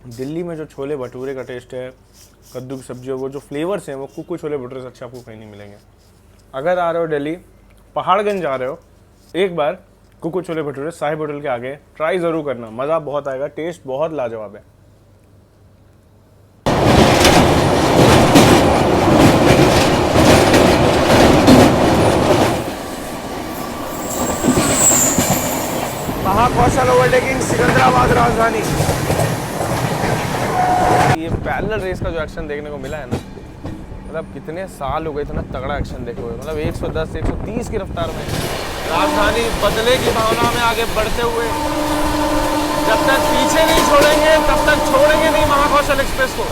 दिल्ली में जो छोले भटूरे का टेस्ट है, कद्दू की सब्जी और वो जो फ्लेवर्स हैं, वो कुक्कू छोले भटूरे से अच्छे आपको कहीं नहीं मिलेंगे। अगर आ रहे हो दिल्ली, पहाड़गंज आ रहे हो, एक बार कुक्कू छोले भटूरे साहिब होटल के आगे ट्राई ज़रूर करना, मज़ा बहुत आएगा, टेस्ट बहुत लाजवाब है। महाकौशल ओवरटेकिंग सिकंदराबाद राजधानी। ये पैरेलल रेस का जो एक्शन देखने को मिला है ना, मतलब कितने साल हो गए इतना तगड़ा एक्शन देखे हुए, मतलब 110 130 की रफ्तार में राजधानी बदले की भावना में आगे बढ़ते हुए, जब तक पीछे नहीं छोड़ेंगे तब तक छोड़ेंगे नहीं महाकौशल एक्सप्रेस को।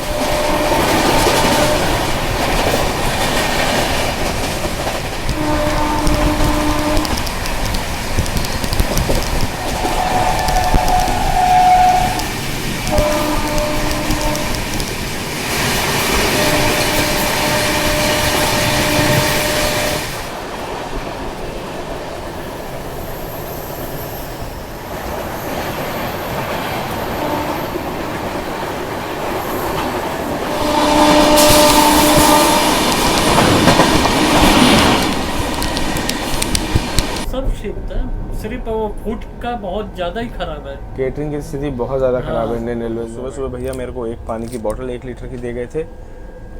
सिर्फ वो फूड का बहुत ज़्यादा ही खराब है। केटरिंग की स्थिति बहुत ज़्यादा खराब है इंडियन रेलवे। सुबह सुबह भैया मेरे को एक पानी की बोतल 1 लीटर की दे गए थे।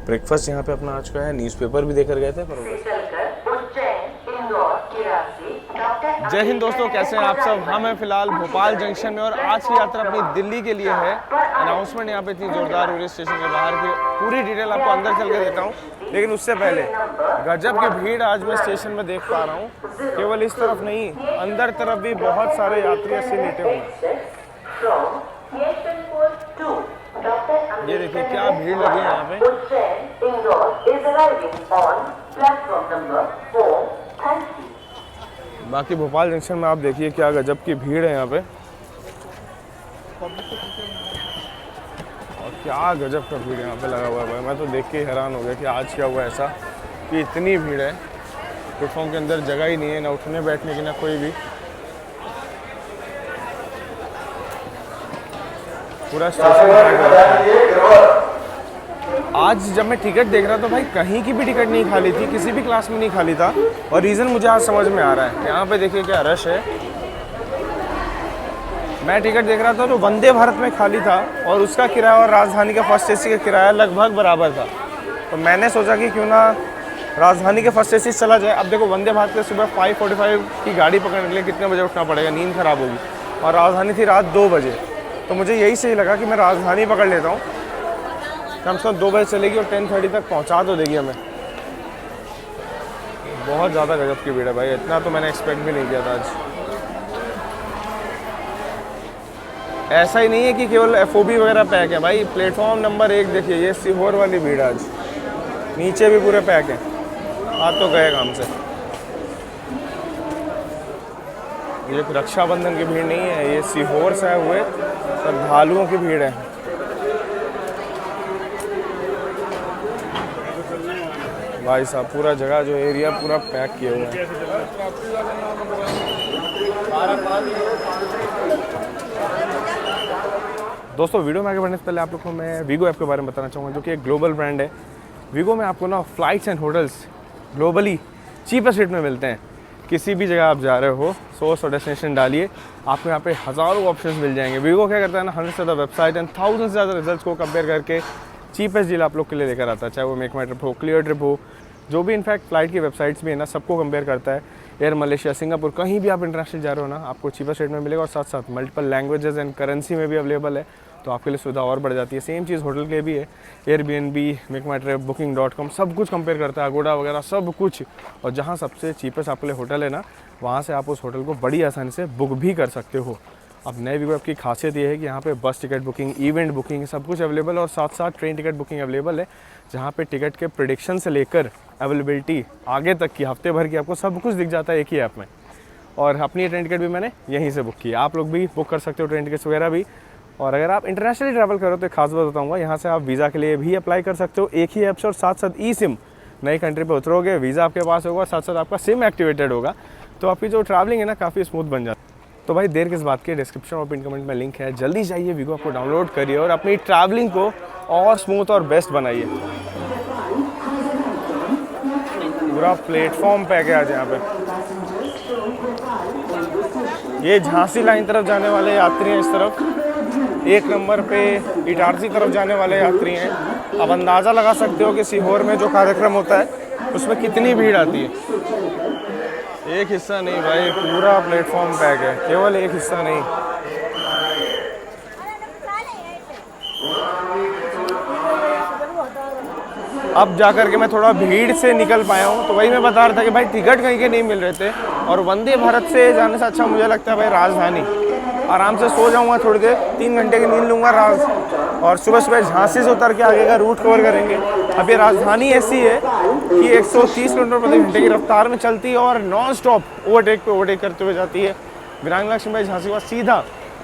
ब्रेकफास्ट यहाँ पे अपना आ चुका है, न्यूज़पेपर भी देकर गए थे। जय हिंद दोस्तों, कैसे हैं आप सब। हम हैं फिलहाल भोपाल जंक्शन में और आज की यात्रा अपनी दिल्ली के लिए है। अनाउंसमेंट यहाँ पे इतनी जोरदार हो रही है स्टेशन के बाहर की, पूरी डिटेल आपको अंदर चल के देता हूँ। लेकिन उससे पहले गजब की भीड़ आज मैं स्टेशन में देख पा रहा हूँ। केवल इस तरफ नहीं, अंदर तरफ भी बहुत सारे यात्री ऐसे लेटे हुए हैं। ये देखिए क्या भीड़ लगी है यहाँ पे। बाकी भोपाल जंक्शन में आप देखिए क्या गजब की भीड़ है यहाँ पे, और क्या गजब का भीड़ यहाँ पे लगा हुआ है भाई। मैं तो देख के हैरान हो गया कि आज क्या हुआ ऐसा कि इतनी भीड़ है। प्लेटफॉर्म के अंदर जगह ही नहीं है, ना उठने बैठने की ना कोई भी। पूरा स्टेशन आज जब मैं टिकट देख रहा था भाई, कहीं की भी टिकट नहीं खाली थी, किसी भी क्लास में नहीं खाली था। और रीज़न मुझे आज समझ में आ रहा है। यहाँ पे देखिए क्या रश है। मैं टिकट देख रहा था तो वंदे भारत में खाली था और उसका किराया और राजधानी का फर्स्ट एसी का किराया लगभग बराबर था। तो मैंने सोचा कि क्यों ना राजधानी के फर्स्ट एसी चला जाए। अब देखो वंदे भारत के सुबह 5:45 की गाड़ी पकड़ने के लिए कितने बजे उठना पड़ेगा, नींद ख़राब होगी। और राजधानी थी रात 2 बजे, तो मुझे यही सही लगा कि मैं राजधानी पकड़ लेता हूँ। कम से कम 2 बजे चलेगी और 10:30 तक पहुँचा तो देगी हमें। बहुत ज़्यादा गजब की भीड़ है भाई, इतना तो मैंने एक्सपेक्ट भी नहीं किया था आज। ऐसा ही नहीं है कि केवल एफओबी वगैरह पैक है भाई। प्लेटफॉर्म नंबर 1 देखिए, ये सीहोर वाली भीड़ आज, नीचे भी पूरे पैक है। आज तो गए काम से। ये रक्षाबंधन की भीड़ नहीं है, ये सीहोर से आए हुए श्रद्धालुओं की भीड़ है। भाई साहब पूरा जगह जो एरिया पूरा पैक किए हुए हैं। दोस्तों वीडियो में आगे बढ़ने से पहले आप लोग को मैं वीगो ऐप के बारे में बताना चाहूँगा, जो कि एक ग्लोबल ब्रांड है। वीगो में आपको ना flights and hotels globally cheapest rate में मिलते हैं। किसी भी जगह आप जा रहे हो, सोर्स और डेस्टिनेशन डालिए, आपको यहाँ पे हज़ारों ऑप्शंस मिल जाएंगे। वीगो क्या करता है ना, 100 से ज़्यादा वेबसाइट एंड 1000 से ज़्यादा रिजल्ट्स को कंपेयर करके चीपेस्ट डील आप लोग के लिए लेकर आता है। चाहे वो मेक माई ट्रिप हो, क्लियर ट्रिप हो, जो भी इनफैक्ट फ्लाइट की वेबसाइट्स भी है ना, सबको कंपेयर करता है। एयर मलेशिया, सिंगापुर, कहीं भी आप इंटरनेशनल जा रहे हो ना, आपको चीपेस्ट रेट में मिलेगा। और साथ साथ मल्टीपल लैंग्वेजेस एंड करेंसी में भी अवेलेबल है, तो आपके लिए सुविधा और बढ़ जाती है। सेम चीज़ होटल के भी है। एयरबीएनबी, मेक माई ट्रिप, Booking.com सब कुछ कंपेयर करता है, अगोडा वगैरह सब कुछ। और जहाँ सबसे चीपेस्ट आपके लिए होटल है ना, वहाँ से आप उस होटल को बड़ी आसानी से बुक भी कर सकते हो। अब नए वीगो ऐप की खासियत ये है कि यहाँ पे बस टिकट बुकिंग, इवेंट बुकिंग सब कुछ अवेलेबल है। और साथ साथ ट्रेन टिकट बुकिंग अवेलेबल है, जहाँ पे टिकट के प्रेडिक्शन से लेकर अवेलेबिलिटी आगे तक की हफ्ते भर की आपको सब कुछ दिख जाता है एक ही ऐप में। और अपनी ट्रेन टिकट भी मैंने यहीं से बुक की है। आप लोग भी बुक कर सकते हो ट्रेन टिकट्स वगैरह भी। और अगर आप इंटरनेशनली ट्रैवल करो तो एक खास बात बताऊँगा, यहाँ से आप वीज़ा के लिए भी अप्लाई कर सकते हो एक ही ऐप से। और साथ साथ ई सिम, नई कंट्री पर उतरोगे, वीज़ा आपके पास होगा, साथ साथ आपका सिम एक्टिवेटेड होगा, तो आपकी जो ट्रैवलिंग है ना काफ़ी स्मूथ बन जाती है। तो भाई देर किस बात की, डिस्क्रिप्शन और पिन कमेंट में लिंक है, जल्दी जाइए वीगो को डाउनलोड करिए और अपनी ट्रैवलिंग को और स्मूथ और बेस्ट बनाइए। पूरा प्लेटफॉर्म पैक है आज यहाँ पे। ये झांसी लाइन तरफ जाने वाले यात्री हैं, इस तरफ 1 नंबर पे इटारसी तरफ जाने वाले यात्री हैं। अब अंदाज़ा लगा सकते हो कि सीहोर में जो कार्यक्रम होता है उसमें कितनी भीड़ आती है। एक हिस्सा नहीं भाई, पूरा प्लेटफॉर्म पैक है, केवल एक हिस्सा नहीं। अब जाकर के मैं थोड़ा भीड़ से निकल पाया हूँ, तो वही मैं बता रहा था कि भाई टिकट कहीं के नहीं मिल रहे थे, और वंदे भारत से जाने से अच्छा मुझे लगता है भाई राजधानी। आराम से सो जाऊँगा थोड़ी देर, 3 घंटे की नींद लूँगा और सुबह सुबह झांसी से उतर के आगे का रूट कवर करेंगे। अब ये राजधानी ऐसी है कि 130 किलोमीटर प्रति घंटे की रफ्तार में चलती है और नॉन स्टॉप ओवरटेक पे ओवरटेक करते हुए जाती है। वीरांगना लक्ष्मीबाई झांसी के बाद सीधा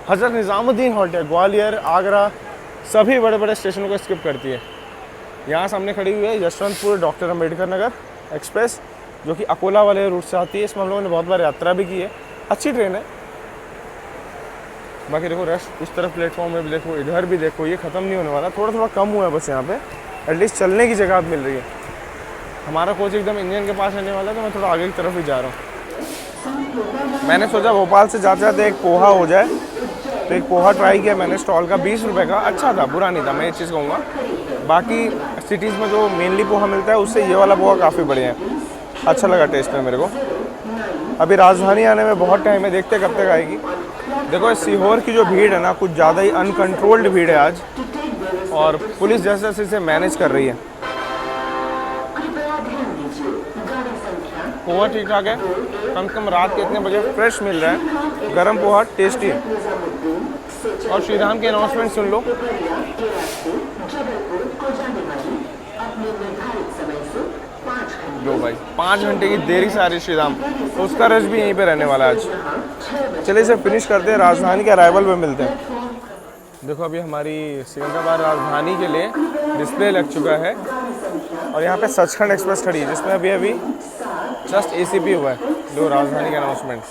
हज़रत निज़ामुद्दीन हॉल्ट है, ग्वालियर, आगरा, सभी बड़े बड़े स्टेशनों को स्किप करती है। यहाँ सामने खड़ी हुई है यशवंतपुर डॉक्टर अम्बेडकर नगर एक्सप्रेस, जो कि अकोला वाले रूट से आती है। इसमें हम लोगों ने बहुत बार यात्रा भी की है, अच्छी ट्रेन है। बाकी देखो रश उस तरफ प्लेटफॉर्म में भी देखो, इधर भी देखो, ये ख़त्म नहीं होने वाला, थोड़ा थोड़ा कम हुआ है बस। यहाँ पे एटलीस्ट चलने की जगह मिल रही है। हमारा कोच एकदम इंजन के पास रहने वाला है, तो मैं थोड़ा आगे की तरफ ही जा रहा हूँ। मैंने सोचा भोपाल से जाते जाते एक पोहा हो जाए, तो एक पोहा ट्राई किया मैंने स्टॉल का, 20 रुपये का, अच्छा था, बुरा नहीं था, मैं ये चीज़ कहूँगा। बाकी सिटीज़ में जो मेनली पोहा मिलता है उससे ये वाला पोहा काफ़ी बढ़िया है, अच्छा लगा टेस्ट में मेरे को। अभी राजधानी आने में बहुत टाइम है, देखते कब तक आएगी। देखो सीहोर की जो भीड़ है ना, कुछ ज़्यादा ही अनकंट्रोल्ड भीड़ है आज, और पुलिस जैसे जैसे इसे मैनेज कर रही है। पोहा ठीक ठाक है, कम से कम रात के इतने बजे फ्रेश मिल रहा है, गरम पोहा टेस्टी है। और श्रीधाम की अनाउंसमेंट सुन लो। लो भाई 5 घंटे की देरी से आ रही श्रीधाम, तो उसका रश भी यहीं पे रहने वाला है आज। चलिए इसे फिनिश करते हैं, राजधानी के अराइवल पे मिलते हैं। देखो अभी हमारी सिकंदराबाद राजधानी के लिए डिस्प्ले लग चुका है, और यहाँ पे सचखंड एक्सप्रेस खड़ी है, जिसमें अभी अभी जस्ट ACP हुआ है। लो राजधानी का अनाउंसमेंट।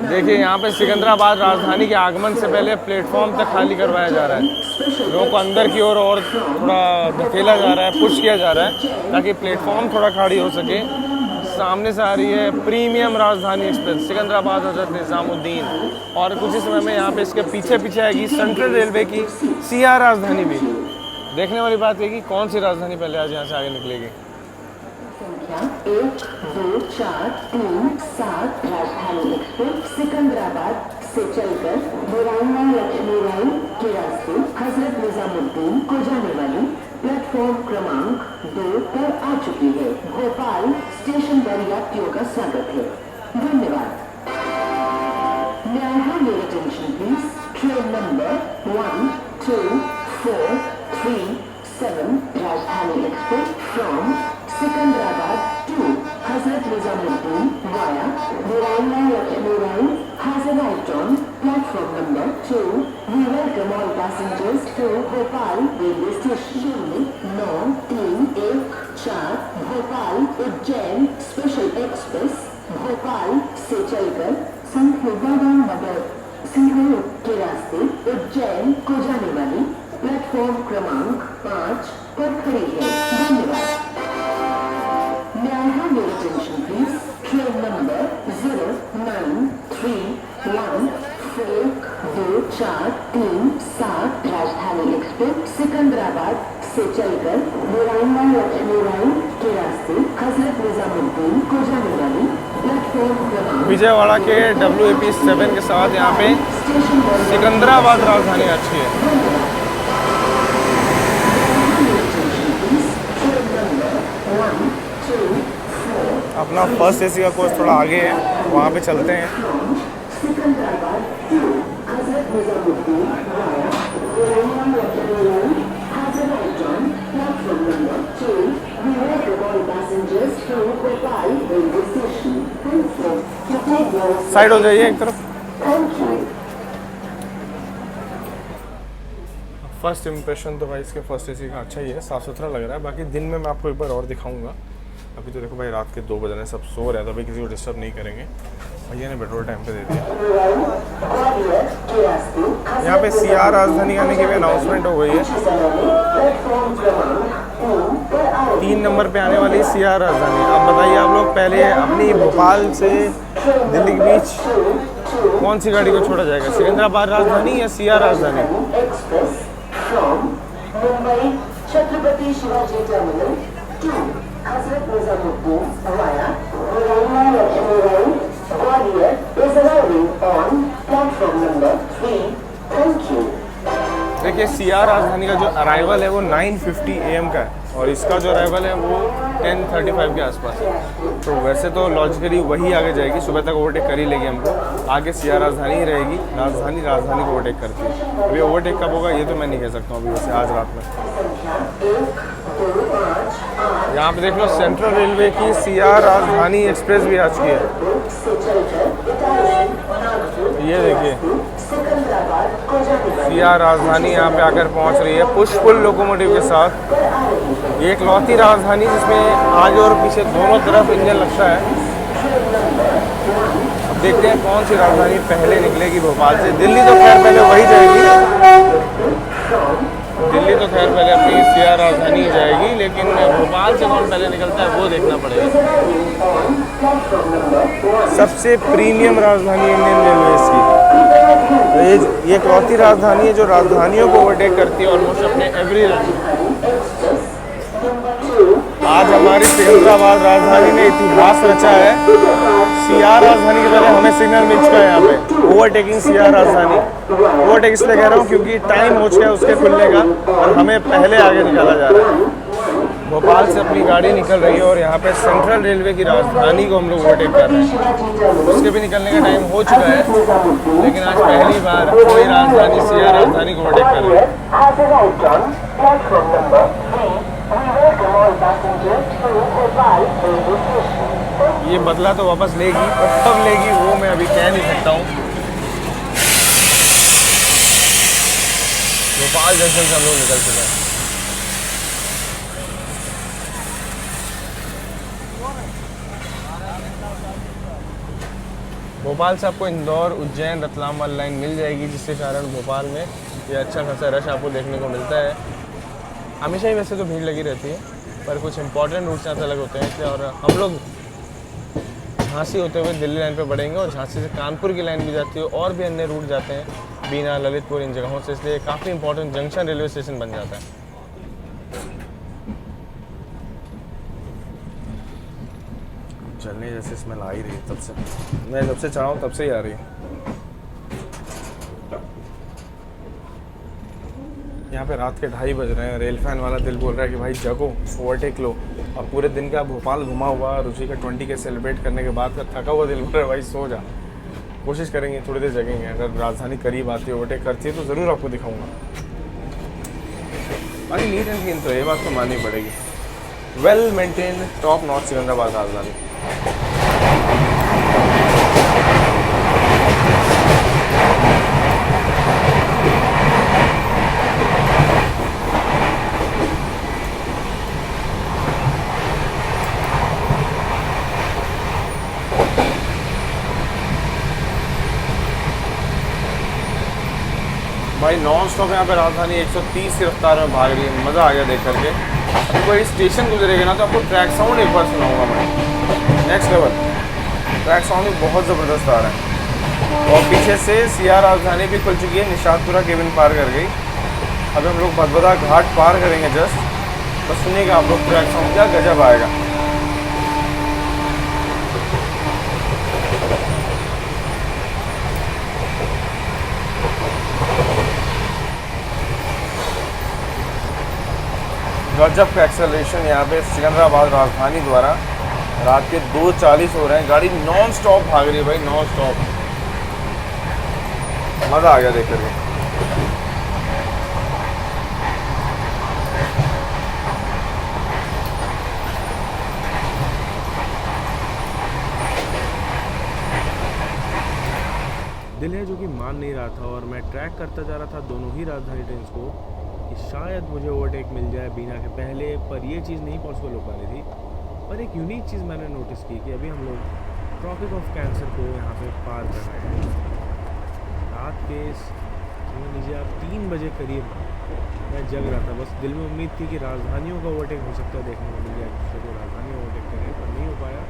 देखिए यहाँ पे सिकंदराबाद राजधानी के आगमन से पहले प्लेटफॉर्म तक खाली करवाया जा रहा है, लोगों को अंदर की ओर और थोड़ा धकेला जा रहा है, पुश किया जा रहा है, ताकि प्लेटफॉर्म थोड़ा खाली हो सके। सामने से आ रही है प्रीमियम राजधानी एक्सप्रेस सिकंदराबाद हज़रत निज़ामुद्दीन, और कुछ ही समय में यहाँ पे इसके पीछे पीछे आएगी सेंट्रल रेलवे की CR राजधानी भी। देखने वाली बात है कि कौन सी राजधानी पहले आज यहाँ से आगे निकलेगी। 1, 2, 4, 3, 7 राजधानी एक्सप्रेस सिकंदराबाद से चलकर वीरांगना लक्ष्मीबाई के रास्ते हजरत निजामुद्दीन को जाने वाली प्लेटफॉर्म क्रमांक 2 पर आ चुकी है। भोपाल स्टेशन पर यात्रियों का स्वागत है, धन्यवाद। May I have your attention please? Train number 1, 2, 4, 3, 7 Rajdhani Express from Secunderabad to Hazrat Nizamuddin via Virangna Lakshmi has arrived on platform number 2. We welcome all passengers to Bhopal railway station. 9-3-1-4 Bhopal Ujjain Special Express Bhopal से चलकर संत हिरदाराम नगर सीहोर के रास्ते उज्जैन को जाने वाली platform क्रमांक 5 पर खड़ी है, धन्यवाद। May I have your attention please? Train number 0931424337 राजधानी एक्सप्रेस सिकंदराबाद से चलकर वीरांगना लक्ष्मीबाई के रास्ते हजरत निजामुद्दीन को जाने वाली प्लेटफॉर्म क्रमांक विजयवाड़ा के WAP7 के साथ यहाँ पे सिकंदराबाद राजधानी अच्छी है। Train number 1 अपना फर्स्ट एसी का कोच थोड़ा आगे है, वहाँ पे चलते हैं। Secunderabad to Hazrat Nizamuddin via Gurugram Lucknow line Hazrat John platform number 2 Vivek all passengers to Bhopal railway station. Thank you. To take your side हो जाइए एक तरफ। Thank you. फर्स्ट इम्प्रेशन तो भाई इसके फर्स्ट एसी का अच्छा ही है, साफ़ सुथरा लग रहा है। बाकी दिन में मैं आपको एक बार और दिखाऊंगा। अभी तो देखो भाई रात के 2 बज रहे हैं, सब सो रहे हैं, तो अभी किसी को डिस्टर्ब नहीं करेंगे। भैया ने पेट्रोल टाइम पे दे दिया। यहाँ पे CR राजधानी आने की भी अनाउंसमेंट हो गई है। 3 नंबर पे आने वाली CR राजधानी। अब बताइए आप लोग, पहले अपनी भोपाल से दिल्ली के बीच कौन सी गाड़ी को छोड़ा जाएगा, सिकंदराबाद राजधानी या CR राजधानी? Express from Mumbai Chhatrapati Shivaji Terminal to Hazrat Nizamuddin via Railway Lakshmi Line, Gwalior is arriving on platform number 3. Thank you. देखिए CR राजधानी का जो अराइवल है वो 9:50 AM का है और इसका जो अराइवल है वो 10:35 के आसपास है। तो वैसे तो लॉजिकली वही आगे जाएगी, सुबह तक ओवरटेक कर ही लेगी हमको। आगे CR राजधानी ही रहेगी, राजधानी को ओवरटेक करती है। अभी ओवरटेक कब होगा ये तो मैं नहीं कह सकता हूँ अभी, वैसे आज रात में। यहाँ पे देख लो सेंट्रल रेलवे की CR राजधानी एक्सप्रेस भी आ चुकी है। ये देखिए CR राजधानी यहाँ पे आकर पहुँच रही है पुष्पुल लोकोमोटिव के साथ। ये इकलौती राजधानी जिसमें आगे और पीछे दोनों तरफ इंजन लगता है। अब देखते हैं कौन सी राजधानी पहले निकलेगी भोपाल से। दिल्ली तो खैर पहले वही जाएगी, दिल्ली तो खैर पहले अपनी CR राजधानी ही जाएगी, लेकिन भोपाल से कौन पहले निकलता है वो देखना पड़ेगा। सबसे प्रीमियम राजधानी इंडियन रेलवेज की ये इकलौती राजधानी है जो राजधानियों को ओवरटेक करती है ऑलमोस्ट अपने एवरी रन। आज हमारी सिकंदराबाद राजधानी ने इतिहास रचा है। CR राजधानी के पहले हमें सिग्नल मिल चुका है यहाँ पे ओवरटेकिंग CR राजधानी। ओवरटेक इसलिए कह रहा हूँ क्योंकि टाइम हो चुका है उसके खुलने का और हमें पहले आगे निकाला जा रहा है। भोपाल से अपनी गाड़ी निकल रही है और यहाँ पे सेंट्रल रेलवे की राजधानी को हम लोग ओवरटेक कर रहे हैं। उसके भी निकलने का टाइम हो चुका है, लेकिन आज पहली बार कोई राजधानी CR राजधानी को ओवरटेक कर रही है। ये बदला तो वापस लेगी, और कब लेगी वो मैं अभी कह नहीं सकता हूँ। भोपाल जंक्शन से हम लोग निकल चुके हैं। भोपाल से आपको इंदौर, उज्जैन, रतलाम वाली लाइन मिल जाएगी, जिसके कारण भोपाल में ये अच्छा खासा रश आपको देखने को मिलता है। हमेशा ही वैसे तो भीड़ लगी रहती है, पर कुछ इंपॉर्टेंट रूट्स यहाँ से अलग होते हैं। और हम लोग झांसी होते हुए दिल्ली लाइन पे बढ़ेंगे और झांसी से कानपुर की लाइन भी जाती है और भी अन्य रूट जाते हैं, बीना, ललितपुर, इन जगहों से, इसलिए काफ़ी इंपॉर्टेंट जंक्शन रेलवे स्टेशन बन जाता है। चलने जैसे स्मेल आ ही रही है तब से, मैं जब से चढ़ा हूँ तब से ही आ रही है। यहाँ पे रात के 2:30 बज रहे हैं। रेल फैन वाला दिल बोल रहा है कि भाई जगो, ओवरटेक लो। और पूरे दिन का भोपाल घुमा हुआ, रुचि का 20 के सेलिब्रेट करने के बाद का थका हुआ दिल बोल रहा है भाई सो जा। कोशिश करेंगे, थोड़ी देर जगेंगे। अगर राजधानी करीब आती है, ओवरटेक करती है तो ज़रूर आपको दिखाऊंगा। बाकी नीट एंड क्लीन तो ये बात तो माननी पड़ेगी। Well maintain top notch Secunderabad Rajdhani. भाई नॉन स्टॉप यहाँ पे राजधानी 130 की रफ्तार में भाग रही है। मज़ा आ गया देख करके। अभी कोई स्टेशन गुजरेगा ना तो आपको ट्रैक साउंड एक बार सुनाऊंगा मैं, नेक्स्ट लेवल। ट्रैक साउंड भी बहुत ज़बरदस्त आ रहा है। और पीछे से CR राजधानी भी खुल चुकी है, निशातपुरा केबिन पार कर गई। अब हम लोग भदभदा घाट पार करेंगे जस्ट, तो सुनिएगा आप लोग ट्रैक साउंड क्या गजब आएगा। गजब का एक्सेलरेशन यहाँ पे सिकंदराबाद राजधानी द्वारा। रात के 2:40 हो रहे हैं, गाड़ी नॉन स्टॉप भाग रही है भाई, नॉन स्टॉप। मज़ा आ गया देख करके। दिल है जो कि मान नहीं रहा था और मैं ट्रैक करता जा रहा था दोनों ही राजधानी ट्रेन को कि शायद मुझे ओवरटेक मिल जाए बीना के पहले, पर ये चीज़ नहीं पॉसिबल हो पा रही थी। पर एक यूनिक चीज़ मैंने नोटिस की कि अभी हम लोग ट्रॉपिक ऑफ कैंसर को यहाँ पे पार कर रहे हैं। रात के समझ लीजिए आप 3 बजे करीब मैं जग रहा था, बस दिल में उम्मीद थी कि राजधानियों का ओवरटेक हो सकता है देखने को मिल जाए, एक दूसरे को राजधानी ओवरटेक करें, पर नहीं हो पाया।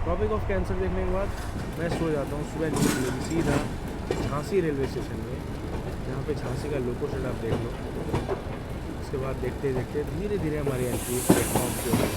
ट्रॉपिक ऑफ कैंसर देखने के बाद मैं सो जाता हूँ। सुबह नींद लगी सीधा झांसी रेलवे स्टेशन में, जहाँ पे झांसी का लोको शेड आप देख लो। उसके बाद देखते देखते धीरे धीरे हमारी एंट्री प्लेटफॉर्म की हो गई।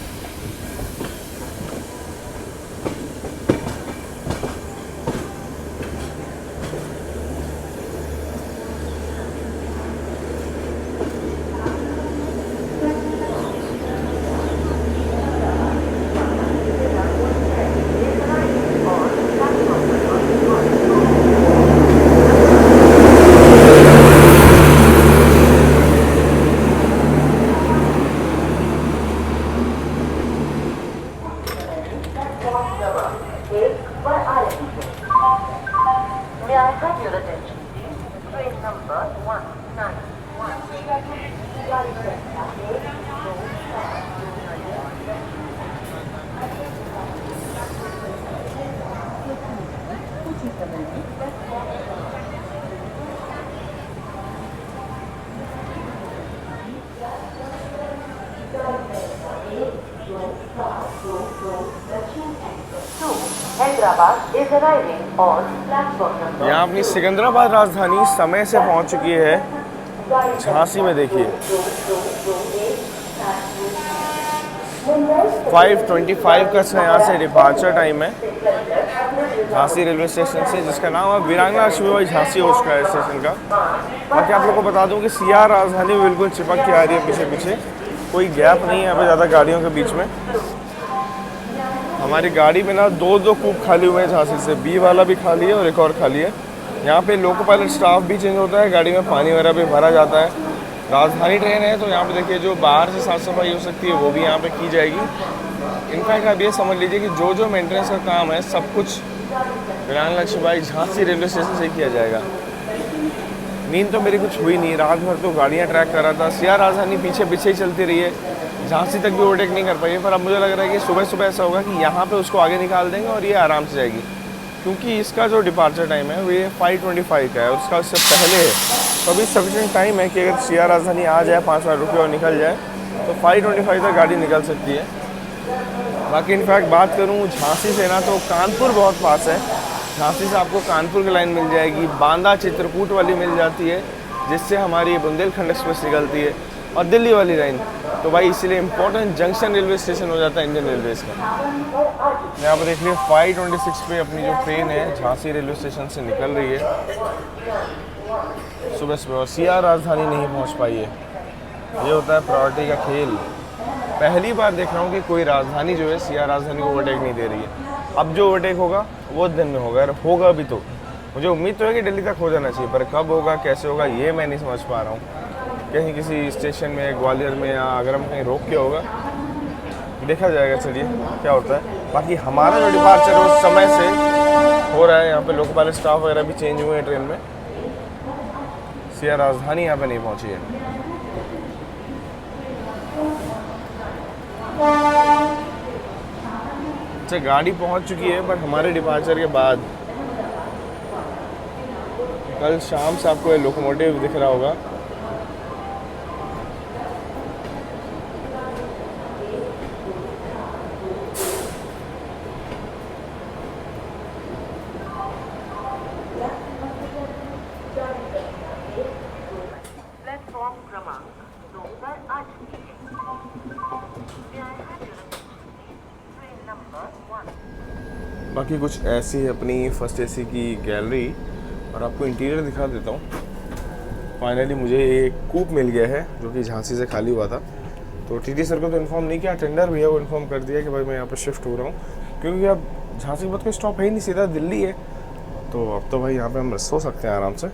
यहाँ अपनी सिकंदराबाद राजधानी समय से पहुँच चुकी है झांसी में। देखिए 5:25 का यहाँ से डिपार्चर टाइम है झांसी रेलवे स्टेशन से, जिसका नाम है वीरांगना लक्ष्मीबाई झांसी हो चुका है स्टेशन का। बाकी आप लोग को बता दूं कि सीआर राजधानी बिल्कुल चिपक के आ रही है पीछे पीछे, कोई गैप नहीं है यहाँ पे ज़्यादा गाड़ियों के बीच में। हमारी गाड़ी में ना 2 कूप खाली हुए हैं झांसी से, बी वाला भी खाली है और एक और खाली है। यहाँ पे लोको पायलट स्टाफ भी चेंज होता है, गाड़ी में पानी वगैरह भी भरा जाता है। राजधानी ट्रेन है तो यहाँ पे देखिए जो बाहर से साफ़ सफाई हो सकती है वो भी यहाँ पे की जाएगी। इनफैक्ट आप ये समझ लीजिए कि जो जो मेंटेनेंस का काम है सब कुछ वीरांगना लक्ष्मीबाई झांसी रेलवे स्टेशन से किया जाएगा। नींद तो मेरी कुछ हुई नहीं, रात भर तो गाड़ियाँ ट्रैक कर रहा था। सीआर राजधानी पीछे पीछे ही चलती रही है, झांसी तक भी ओवरटेक नहीं कर पाई। पर अब मुझे लग रहा है कि सुबह सुबह ऐसा होगा कि यहाँ पे उसको आगे निकाल देंगे और ये आराम से जाएगी, क्योंकि इसका जो डिपार्चर टाइम है वो ये 5:25 का है, उसका उससे पहले है। तो अभी सफिशिएंट टाइम है कि अगर सीआर राजधानी आ जाए 5 मिनट रुके और निकल जाए तो 5:25 तक गाड़ी निकल सकती है। बाकी इनफैक्ट बात करूँ झांसी से ना तो कानपुर बहुत पास है। झांसी से आपको कानपुर की लाइन मिल जाएगी, बांदा चित्रकूट वाली मिल जाती है जिससे हमारी बुंदेलखंड एक्सप्रेस निकलती है, और दिल्ली वाली लाइन। तो भाई इसीलिए इम्पोर्टेंट जंक्शन रेलवे स्टेशन हो जाता है इंडियन रेलवेज का। यहाँ पर देखिए 5:26 पे अपनी जो ट्रेन है झांसी रेलवे स्टेशन से निकल रही है सुबह सुबह, और सीआर राजधानी नहीं पहुँच पाई है। ये होता है प्रायोरिटी का खेल। पहली बार देख रहा हूँ कि कोई राजधानी जो है सीआर राजधानी को ओवरटेक नहीं दे रही है। अब जो ओवरटेक होगा वो दिन में होगा, अगर होगा भी तो मुझे उम्मीद तो है कि दिल्ली तक हो जाना चाहिए, पर कब होगा कैसे होगा ये मैं नहीं समझ पा रहा हूँ। कहीं किसी स्टेशन में ग्वालियर में या अगर हम कहीं रोक के होगा, देखा जाएगा, चलिए क्या होता है। बाकी हमारा जो डिपार्चर है उस समय से हो रहा है। यहाँ पे लोको पायलट स्टाफ वगैरह भी चेंज हुए हैं ट्रेन में। सीआर राजधानी यहाँ पे नहीं पहुँची है। अच्छा गाड़ी पहुँच चुकी है, पर हमारे डिपार्चर के बाद कल शाम से आपको ये लोकोमोटिव दिख रहा होगा। बाकी कुछ ऐसी है अपनी फर्स्ट एसी की गैलरी, और आपको इंटीरियर दिखा देता हूँ। फाइनली मुझे एक कूप मिल गया है जो कि झांसी से खाली हुआ था। तो टीटी सर को तो इन्फॉर्म नहीं किया, टेंडर भैया को इन्फॉर्म कर दिया कि भाई मैं यहाँ पे शिफ्ट हो रहा हूँ, क्योंकि अब झांसी के बाद कोई स्टॉप है ही नहीं, सीधा दिल्ली है। तो अब तो भाई यहाँ पे हम सो सकते हैं आराम से।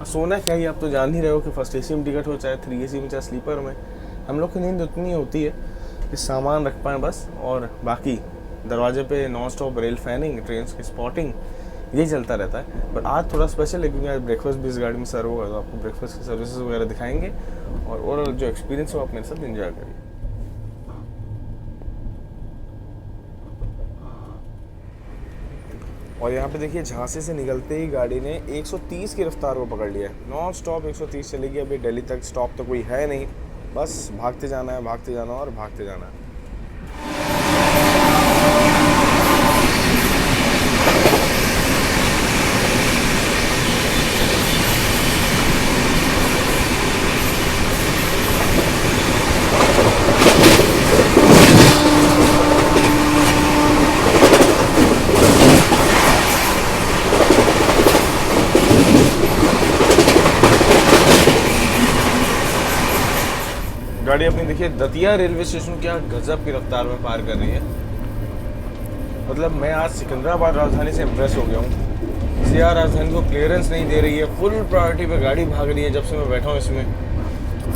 सोना क्या ही, आप तो जान ही रहे हो कि फर्स्ट एसी में टिकट हो, चाहे 3AC में, चाहे स्लीपर में, हम लोग की नींद उतनी होती है कि सामान रख पाएँ बस, और बाकी दरवाजे पे non stop rail fanning, train की स्पॉटिंग, यही चलता रहता है। पर आज थोड़ा स्पेशल है क्योंकि आज ब्रेकफास्ट भी इस गाड़ी में सर्व होगा, तो आपको ब्रेकफास्ट की सर्विसेज वगैरह दिखाएंगे और ओवरऑल जो एक्सपीरियंस है वो आप मेरे साथ एंजॉय करिए। और यहाँ पे देखिए झांसी से निकलते ही गाड़ी ने 130 की रफ्तार को पकड़ लिया है, नॉन स्टॉप 130 चलेगी। अभी दिल्ली तक स्टॉप तो कोई है नहीं, बस भागते जाना है, भागते जाना और भागते जाना है। गाड़ी अपनी देखिए दतिया रेलवे स्टेशन क्या गजब की रफ्तार में पार कर रही है। मतलब मैं आज सिकंदराबाद राजधानी से इम्प्रेस हो गया हूँ। सीआर राजधानी को क्लियरेंस नहीं दे रही है, फुल प्रायोरिटी पे गाड़ी भाग रही है जब से मैं बैठा हूँ इसमें।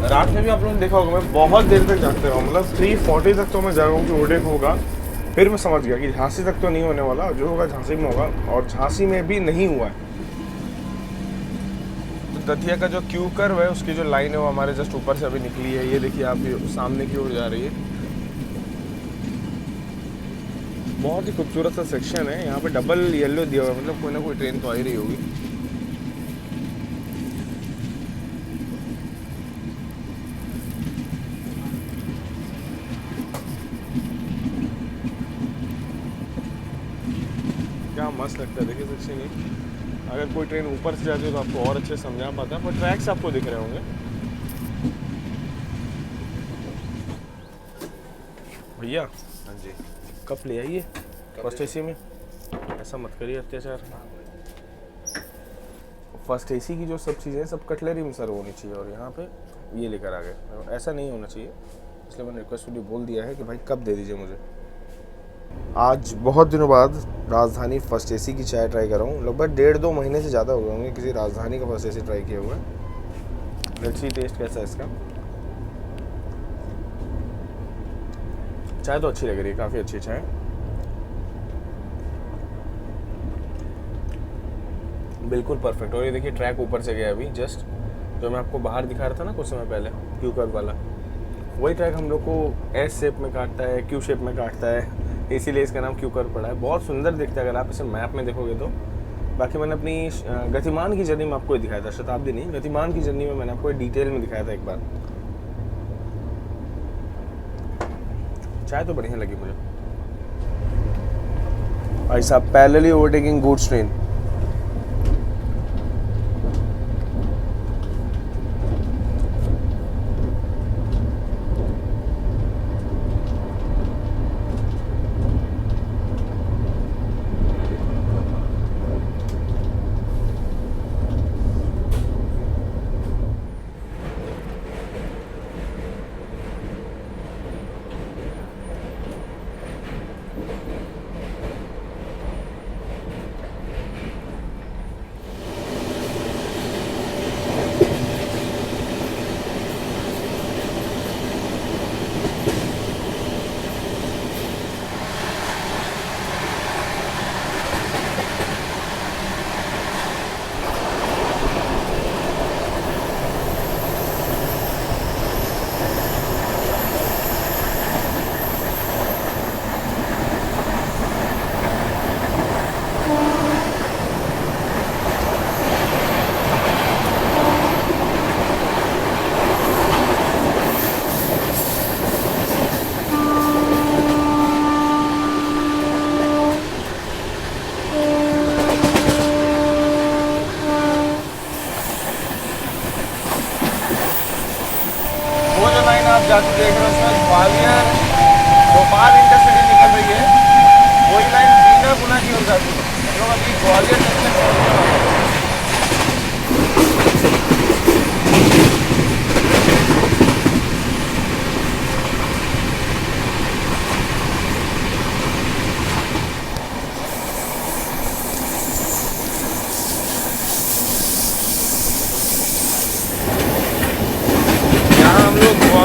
रात में भी आप लोगों ने देखा होगा मैं बहुत देर तक जागते रहा हूँ, मतलब 3:40 तक तो मैं जागा हूँ कि ओडेक होगा। फिर मैं समझ गया कि झांसी तक तो नहीं होने वाला, जो होगा झांसी में होगा, और झांसी में भी नहीं हुआ है। दतिया का जो क्यू कर्व है उसकी जो लाइन है वो हमारे जस्ट ऊपर से अभी निकली है, ये देखिए आप सामने की ओर जा रही है। बहुत ही खूबसूरत सा सेक्शन है, यहाँ पे डबल येलो दिया हुआ है, मतलब कोई ना कोई ट्रेन तो आ ही रही होगी। क्या मस्त लगता है देखिए सेक्शन ये। अगर कोई ट्रेन ऊपर से जाती है तो आपको और अच्छे समझा पाता है, पर ट्रैक्स आपको दिख रहे होंगे। भैया हाँ जी, कप ले आइए फर्स्ट एसी में, ऐसा मत करिए अत्याचार। फर्स्ट एसी की जो सब चीज़ें सब कटलरी में सर्व होनी चाहिए, और यहाँ पे ये लेकर आ गए, ऐसा नहीं होना चाहिए। इसलिए मैंने रिक्वेस्ट भी बोल दिया है कि भाई कप दे दीजिए मुझे। आज बहुत दिनों बाद राजधानी फर्स्ट एसी की चाय ट्राई कर रहा हूँ, लगभग 1.5-2 महीने से ज़्यादा हो गए होंगे किसी राजधानी का फर्स्ट एसी ट्राई किया हुआ है। लेट्स सी टेस्ट कैसा है इसका। चाय तो अच्छी लग रही है, काफ़ी अच्छी चाय। बिल्कुल परफेक्ट। और ये देखिए ट्रैक ऊपर से गया अभी जस्ट, जो मैं आपको बाहर दिखा रहा था ना कुछ समय पहले, क्यू कर्व वाला, वही ट्रैक हम लोग को एस शेप में काटता है, क्यू शेप में काटता है, इसीलिए इसका नाम क्यू कर्व पड़ा है। बहुत सुंदर दिखता है अगर आप इसे मैप में देखोगे तो। बाकी मैंने अपनी गतिमान की जर्नी में आपको दिखाया था, शताब्दी नहीं, गतिमान की जर्नी में मैंने आपको डिटेल में दिखाया था एक बार। चाय तो बढ़िया लगी मुझे भाई साहब। पैरेलली ओवरटेकिंग गुड्स ट्रेन, जाती देख रहे हो उसमें ग्वालियर भोपाल इंटरसिटी निकल रही है, वही लाइन बीना गुना की ओर जाती है। हम लोग अभी ग्वालियर जंक्शन पहुंचने वाले हैं।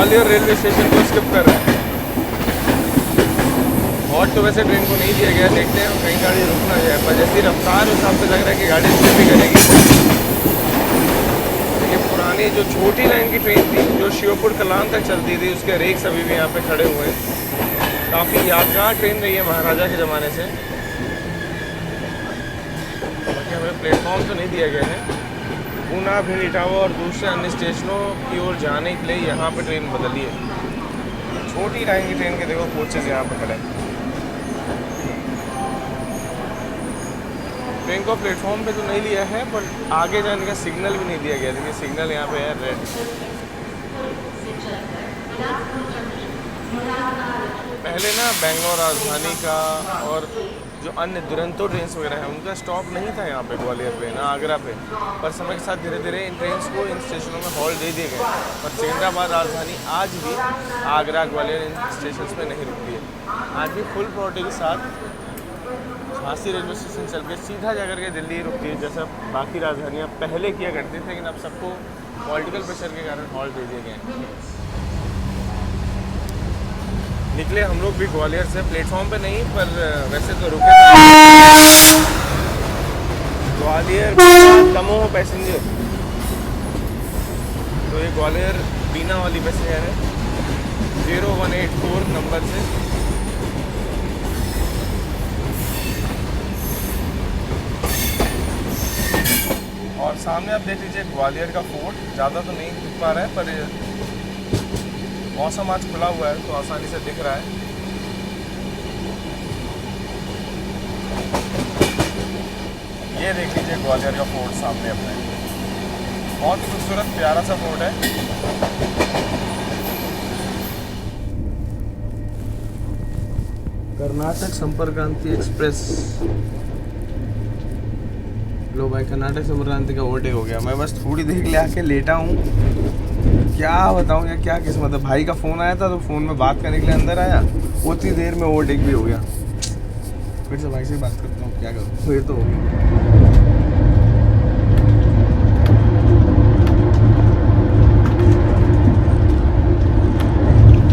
ग्वालियर रेलवे स्टेशन को स्किप कर रहे हैं। हॉट तो वैसे ट्रेन को नहीं दिया गया, देखते हैं कहीं गाड़ी रुक ना जाए, पर जैसी रफ्तार उस हिसाब से लग रहा है कि गाड़ी स्किप भी करेगी। ये पुरानी जो छोटी लाइन की ट्रेन थी जो श्योपुर कलान तक चलती थी, उसके रेक्स अभी भी यहाँ पे खड़े हुए हैं। काफ़ी यादगार ट्रेन रही है महाराजा के ज़माने से। बाकी हमें प्लेटफॉर्म तो नहीं दिया गया है। ऊना, भिंड, इटावा और दूसरे अन्य स्टेशनों की ओर जाने के लिए यहाँ पे ट्रेन बदली है। छोटी लाइन की ट्रेन के देखो कोचेज यहाँ पे खड़े हैं। ट्रेन को प्लेटफॉर्म पे तो नहीं लिया है, पर आगे जाने का सिग्नल भी नहीं दिया गया। देखिए सिग्नल यहाँ पे है रेड। पहले ना बेंगलोर राजधानी का और जो अन्य दुरंतो ट्रेन वगैरह हैं उनका स्टॉप नहीं था यहाँ पे ग्वालियर पे ना आगरा पे, पर समय के साथ धीरे धीरे इन ट्रेन को इन स्टेशनों में हॉल्ट दे दिए गए। पर सिकंदराबाद राजधानी आज भी आगरा ग्वालियर इन स्टेशन पे नहीं रुकती है। आज भी फुल प्रायोरिटी के साथ झांसी रेलवे स्टेशन चल के सीधा जाकर के दिल्ली ही रुकती है, जैसा बाकी राजधानियाँ पहले किया करती थी, लेकिन अब सबको पॉलिटिकल प्रेशर के कारण हॉल्ट दे दिए गए हैं। निकले हम लोग भी ग्वालियर से, प्लेटफॉर्म पे नहीं पर वैसे तो रुके थे। ग्वालियर दमोह पैसेंजर, तो ये ग्वालियर बीना वाली पैसेंजर है 0184 नंबर से। और सामने आप देख लीजिए ग्वालियर का फोर्ट, ज़्यादा तो नहीं दिख पा रहा है पर मौसम आज खुला हुआ है तो आसानी से दिख रहा है। ये देख लीजिए ग्वालियर का फोर्ट सामने अपने, बहुत ही खूबसूरत प्यारा सा फोर्ट है। कर्नाटक संपर्क क्रांति एक्सप्रेस, लो भाई कर्नाटक संपर्क क्रांति का ओवरटेक हो गया। मैं बस थोड़ी देर के लिए आके लेटा हूँ, क्या बताऊँ या क्या किस्मत है। भाई का फ़ोन आया था तो फ़ोन में बात करने के लिए अंदर आया, उतनी देर में ओवरटेक भी हो गया। फिर से भाई से बात करता हूँ, क्या करूँ, फिर तो हो गया।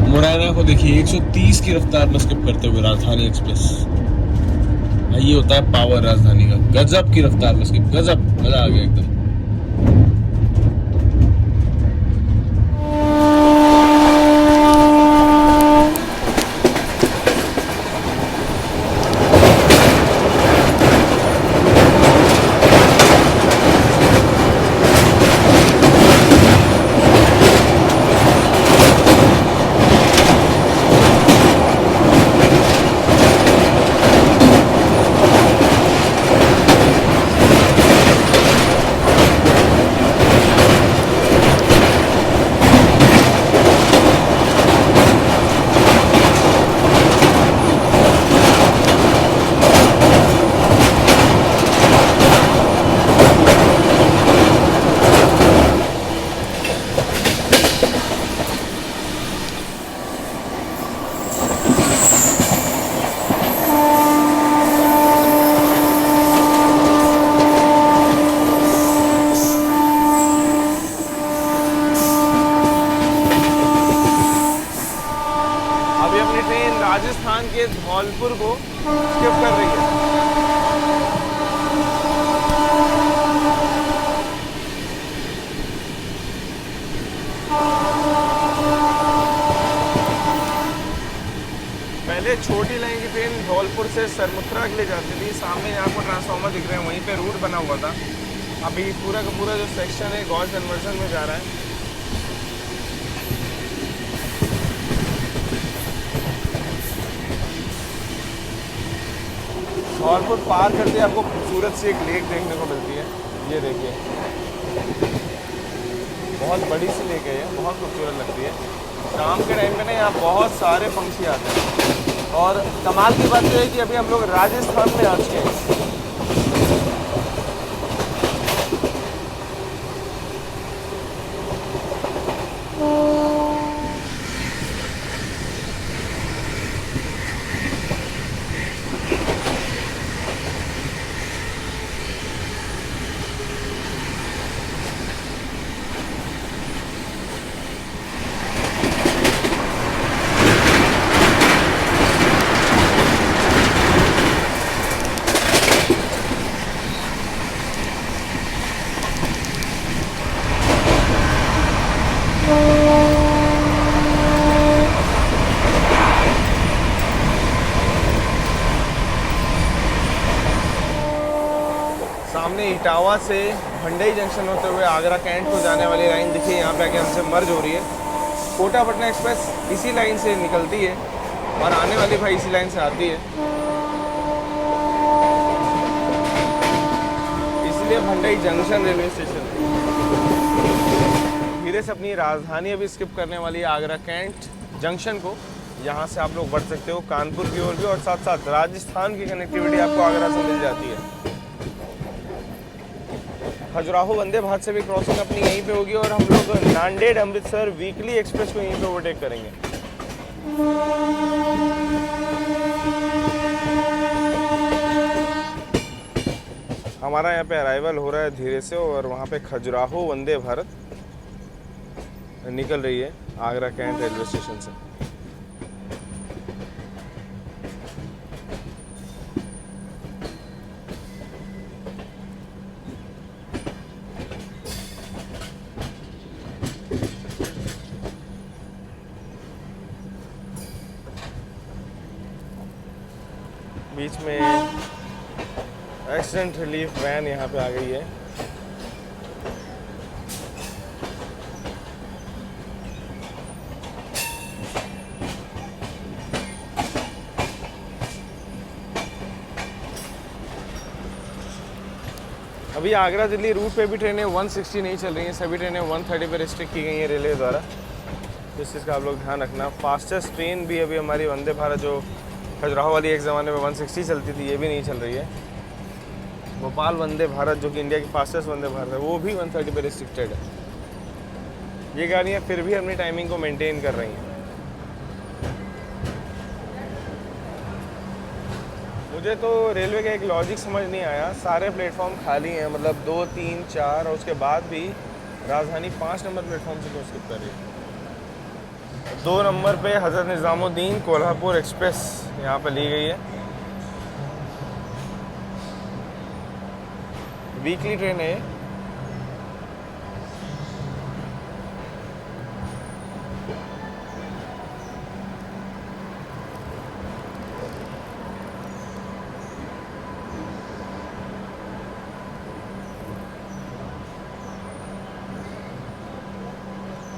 मुरैना को देखिए 130 की रफ्तार में स्किप करते हुए राजधानी एक्सप्रेस। ये होता है पावर राजधानी का, गजब की रफ्तार में स्किप, गजब, मजा आ गया एकदम। राजस्थान के धौलपुर को स्किप कर रही है। पहले छोटी लाइन की ट्रेन धौलपुर से सरमुत्रा के लिए जाती थी। सामने आपको ट्रांसफार्मर दिख रहे हैं, वहीं पे रूट बना हुआ था। अभी पूरा का पूरा जो सेक्शन है गॉज कन्वर्जन में जा रहा है। धौलपुर पार करते आपको खूबसूरत सी एक लेक देखने को मिलती है। ये देखिए बहुत बड़ी सी लेक है, ये बहुत खूबसूरत लगती है। शाम के टाइम में ना यहाँ बहुत सारे पंछी आते हैं। और कमाल की बात यह है कि अभी हम लोग राजस्थान में आ चुके हैं। सामने इटावा से भंडई जंक्शन होते हुए आगरा कैंट को जाने वाली लाइन देखिए, यहाँ पे आके हमसे मर्ज हो रही है। कोटा पटना एक्सप्रेस इसी लाइन से निकलती है और आने वाली भाई इसी लाइन से आती है, इसलिए भंडई जंक्शन रेलवे स्टेशन है। धीरे से अपनी राजधानी अभी स्किप करने वाली है आगरा कैंट जंक्शन को। यहाँ से आप लोग बढ़ सकते हो कानपुर की ओर भी, और साथ साथ राजस्थान की कनेक्टिविटी आपको आगरा से मिल जाती है। खजुराहो वंदे भारत से भी क्रॉसिंग अपनी यहीं पे होगी और हम लोग नांदेड़ अमृतसर वीकली एक्सप्रेस को यहीं पे ओवरटेक करेंगे। हमारा यहाँ पे अराइवल हो रहा है धीरे से, और वहाँ पे खजुराहो वंदे भारत निकल रही है आगरा कैंट रेलवे स्टेशन से। बीच में एक्सीडेंट रिलीफ वैन यहाँ पे आ गई है। अभी आगरा दिल्ली रूट पे भी ट्रेनें 160 नहीं चल रही हैं, सभी ट्रेनें 130 पे रिस्ट्रिक्ट की गई हैं रेलवे द्वारा, तो इस चीज़ का आप लोग ध्यान रखना। फास्टेस्ट ट्रेन भी अभी हमारी वंदे भारत जो खजुराहो वाली एक ज़माने में 160 चलती थी, ये भी नहीं चल रही है। भोपाल वंदे भारत जो कि इंडिया की फास्टेस्ट वंदे भारत है, वो भी 130 पे रिस्ट्रिक्टेड है। ये गाड़ियाँ फिर भी अपनी टाइमिंग को मेंटेन कर रही हैं। मुझे तो रेलवे का एक लॉजिक समझ नहीं आया, सारे प्लेटफॉर्म खाली हैं, मतलब 2, 3, 4 और उसके बाद भी राजधानी 5 नंबर प्लेटफॉर्म से क्यों स्किप कर रही है। 2 नंबर पे हज़रत निज़ामुद्दीन कोल्हापुर एक्सप्रेस यहाँ पे ली गई है। वीकली ट्रेन है।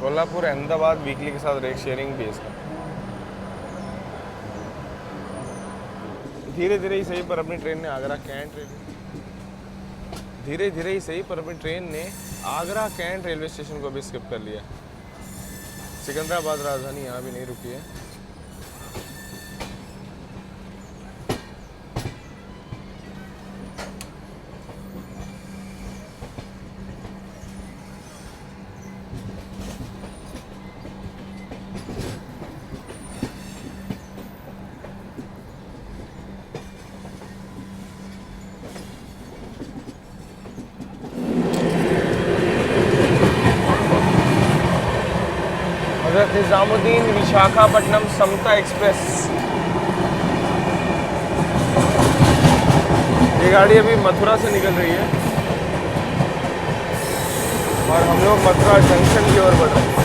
कोल्हापुर अहमदाबाद वीकली के साथ रेट शेयरिंग भी है इसका। धीरे धीरे ही सही पर अपनी ट्रेन ने आगरा कैंट रेलवे स्टेशन को भी स्किप कर लिया। सिकंदराबाद राजधानी यहाँ भी नहीं रुकी है। हज़रत निज़ामुद्दीन विशाखापट्टनम समता एक्सप्रेस, ये गाड़ी अभी मथुरा से निकल रही है और हम लोग मथुरा जंक्शन की ओर बढ़ रहे हैं।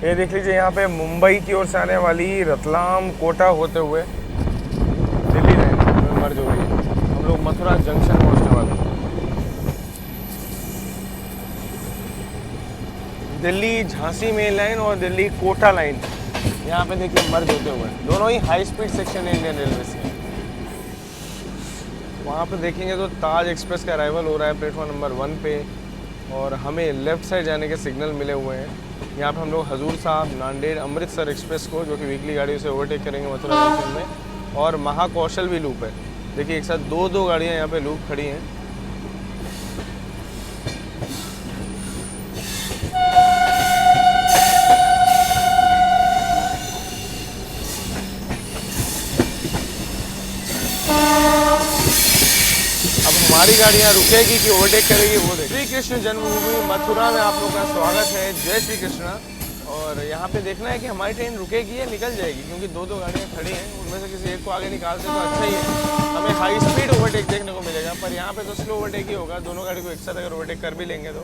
ये देख लीजिए, यहाँ पे मुंबई की ओर से आने वाली रतलाम कोटा होते हुए दिल्ली लाइन में मर्ज हो गई। हम लोग मथुरा जंक्शन पहुँचने वाले हैं। दिल्ली झांसी मेन लाइन और दिल्ली कोटा लाइन यहाँ पे देखिए मर्ज होते हुए, दोनों ही हाई स्पीड सेक्शन है इंडियन रेलवे से। वहाँ पे देखेंगे तो ताज एक्सप्रेस का अराइवल हो रहा है प्लेटफॉर्म नंबर 1 पे, और हमें लेफ़्ट साइड जाने के सिग्नल मिले हुए हैं। यहाँ पे हम लोग हजूर साहब नांदेड़ अमृतसर एक्सप्रेस को, जो कि वीकली गाड़ियों से ओवरटेक करेंगे मथुरा जंक्शन में, और महाकौशल भी लूप है। देखिए एक साथ दो गाड़ियाँ यहाँ पे लूप खड़ी हैं। अब हमारी गाड़ियाँ रुकेगी कि ओवरटेक करेगी वो देखें। श्री कृष्ण जन्मभूमि मथुरा में आप लोगों का स्वागत है। जय श्री कृष्णा। और यहाँ पे देखना है कि हमारी ट्रेन रुकेगी या निकल जाएगी, क्योंकि दो गाड़ियाँ खड़ी हैं, उनमें से किसी एक को आगे निकालते तो अच्छा ही है। हमें हाई स्पीड ओवरटेक देखने यहाँ पे तो स्लो ओवरटेक ही होगा, दोनों गाड़ी को एक साथ अगर ओवरटेक कर भी लेंगे तो।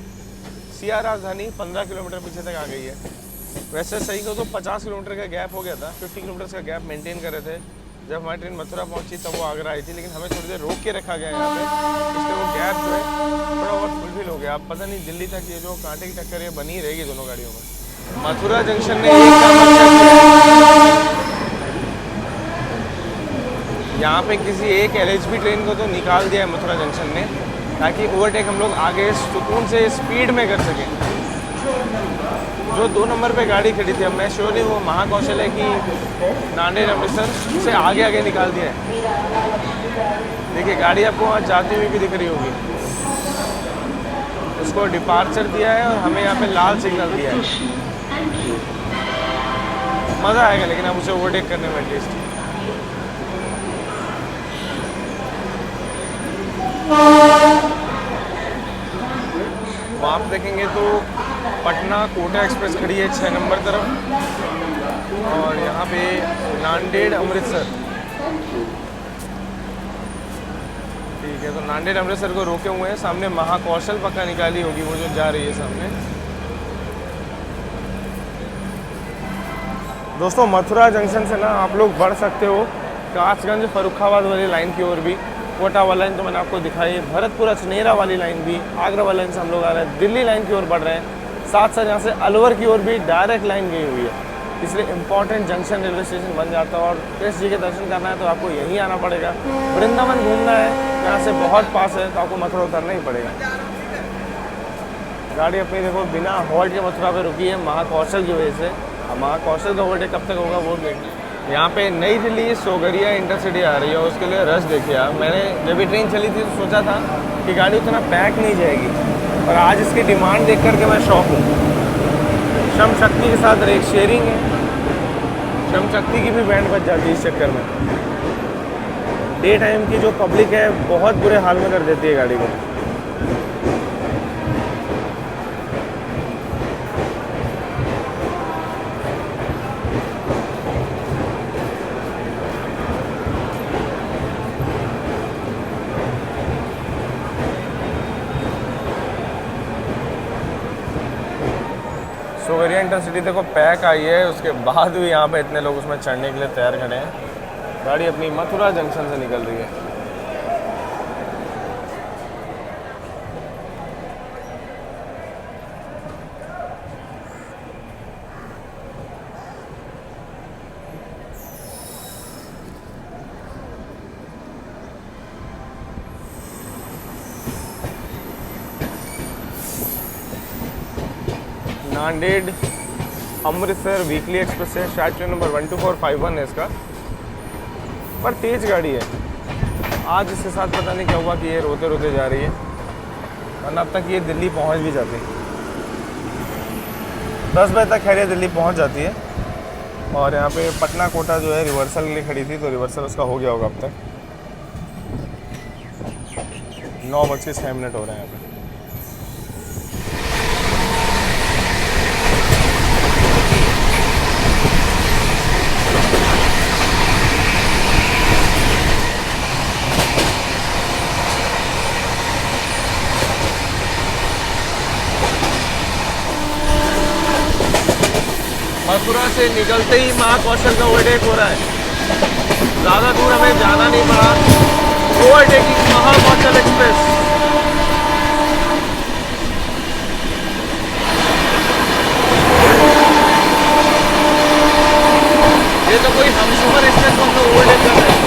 सिया राजधानी 15 किलोमीटर पीछे तक आ गई है। वैसे सही को तो 50 किलोमीटर का गैप हो गया था, 50 किलोमीटर का गैप मेंटेन कर रहे थे। जब हमारी ट्रेन मथुरा पहुंची तब वो आगरा आई थी, लेकिन हमें थोड़ी देर रोक के रखा गया यहाँ पे, इसलिए वो गैप जो है थोड़ा बहुत फुलफिल हो गया। अब पता नहीं दिल्ली तक ये जो कांटे की टक्कर है बनी रहेगी दोनों गाड़ियों में। मथुरा जंक्शन ने एक काम अच्छा किया है, यहाँ पे किसी एक LHB ट्रेन को तो निकाल दिया है मथुरा जंक्शन ने, ताकि ओवरटेक हम लोग आगे सुकून से स्पीड में कर सकें। जो 2 नंबर पे गाड़ी खड़ी थी, अब मैं श्योर नहीं वो महाकौशल है कि नांदेड़ अमृतसर, उसे आगे आगे निकाल दिया है। देखिए गाड़ी आपको वहाँ जाती हुई भी दिख रही होगी। उसको डिपार्चर दिया है और हमें यहाँ पे लाल सिग्नल दिया है। मज़ा आएगा लेकिन अब उसे ओवरटेक करने में एटलीस्ट। आप देखेंगे तो पटना कोटा एक्सप्रेस खड़ी है 6 नंबर तरफ, और यहाँ पे नांदेड़ अमृतसर। ठीक है, तो नांदेड़ अमृतसर को रोके हुए हैं। सामने महाकौशल पक्का निकाली होगी वो जो जा रही है सामने। दोस्तों मथुरा जंक्शन से ना आप लोग बढ़ सकते हो कासगंज फर्रुखाबाद वाली लाइन की ओर भी। कोटा वाला लाइन तो मैंने आपको दिखाई है, भरतपुरा चनेरा वाली लाइन भी, आगरा वाला लाइन से हम लोग आ रहे हैं, दिल्ली लाइन की ओर बढ़ रहे हैं। साथ साथ यहाँ से अलवर की ओर भी डायरेक्ट लाइन गई हुई है, इसलिए इंपॉर्टेंट जंक्शन रेलवे स्टेशन बन जाता है। और कृष्ण जी के दर्शन करना है तो आपको यहीं आना पड़ेगा। वृंदावन घूमना है, यहाँ से बहुत पास है, तो आपको मथुरा उतरना ही पड़ेगा। गाड़ी अपनी देखो बिना हॉल्ट के मथुरा पे रुकी है महाकौशल की वजह से। अब महाकौशल का ओवरटेक कब तक होगा वो देखिए। यहाँ पे नई दिल्ली सोगरिया इंटरसिटी आ रही है, उसके लिए रश देखिए आप। मैंने जब भी ट्रेन चली थी तो सोचा था कि गाड़ी उतना पैक नहीं जाएगी, और आज इसकी डिमांड देख करके मैं शौक हूँ। श्रम शक्ति के साथ रेक शेयरिंग है, श्रम शक्ति की भी बैंड बच जाती है इस चक्कर में। डे टाइम की जो पब्लिक है बहुत बुरे हाल में कर देती है गाड़ी को। सोगरिया इंटरसिटी देखो पैक आई है, उसके बाद भी यहाँ पे इतने लोग उसमें चढ़ने के लिए तैयार खड़े हैं। गाड़ी अपनी मथुरा जंक्शन से निकल रही है। नांदेड़ अमृतसर वीकली एक्सप्रेस है, शायद ट्रेन नंबर 12451 है इसका, पर तेज़ गाड़ी है। आज इसके साथ पता नहीं क्या हुआ कि ये रोते रोते जा रही है, वरना अब तक ये दिल्ली पहुंच भी जाती। 10 बजे तक खैर ये दिल्ली पहुंच जाती है। और यहाँ पे पटना कोटा जो है रिवर्सल के लिए खड़ी थी, तो रिवर्सल उसका हो गया होगा अब तक। 9:06 हो रहे हैं यहाँ पे। मथुरा से निकलते ही महाकौशल का ओवरटेक हो रहा है। ज़्यादा दूर हमें जाना नहीं पड़ा। Overtaking Mahakaushal express. ये तो कोई हमसफर एक्सप्रेस को हम लोग ओवरटेक कर रहे हैं।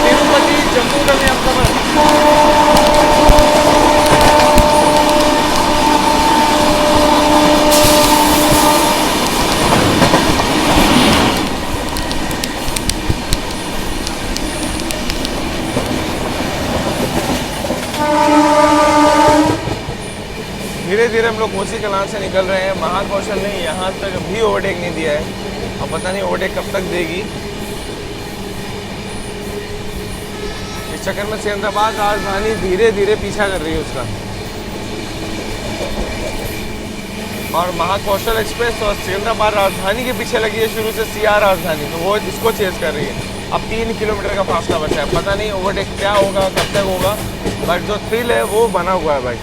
तिरुपति जम्मू का भी हमसफर। धीरे धीरे हम लोग कोसी कलां से निकल रहे हैं। महाकौशल ने यहाँ तक भी ओवरटेक नहीं दिया है, और पता नहीं ओवरटेक कब तक देगी। इस चक्कर में सिकंदराबाद राजधानी धीरे धीरे पीछा कर रही है उसका। और महाकौशल एक्सप्रेस और सिकंदराबाद राजधानी के पीछे लगी है शुरू से CR राजधानी, तो वो इसको चेज कर रही है। अब 3 किलोमीटर का फासला बचा है, पता नहीं ओवरटेक क्या होगा, कब तक होगा, बट जो थ्रिल है वो बना हुआ है भाई।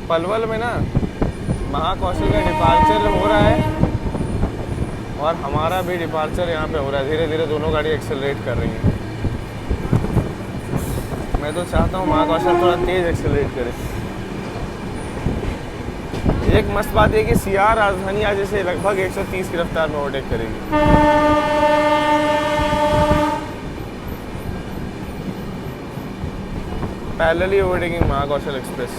पलवल में ना महाकौशल का डिपार्चर हो रहा है और हमारा भी डिपार्चर यहाँ पे हो रहा है। धीरे धीरे दोनों गाड़ी एक्सेलरेट कर रही हैं। मैं तो चाहता हूँ महाकौशल थोड़ा तेज एक्सेलरेट करे। एक मस्त बात है कि CR राजधानी आज इसे लगभग 130 की रफ्तार में ओवरटेक करेगी। Parallelly overtaking Mahakaushal express.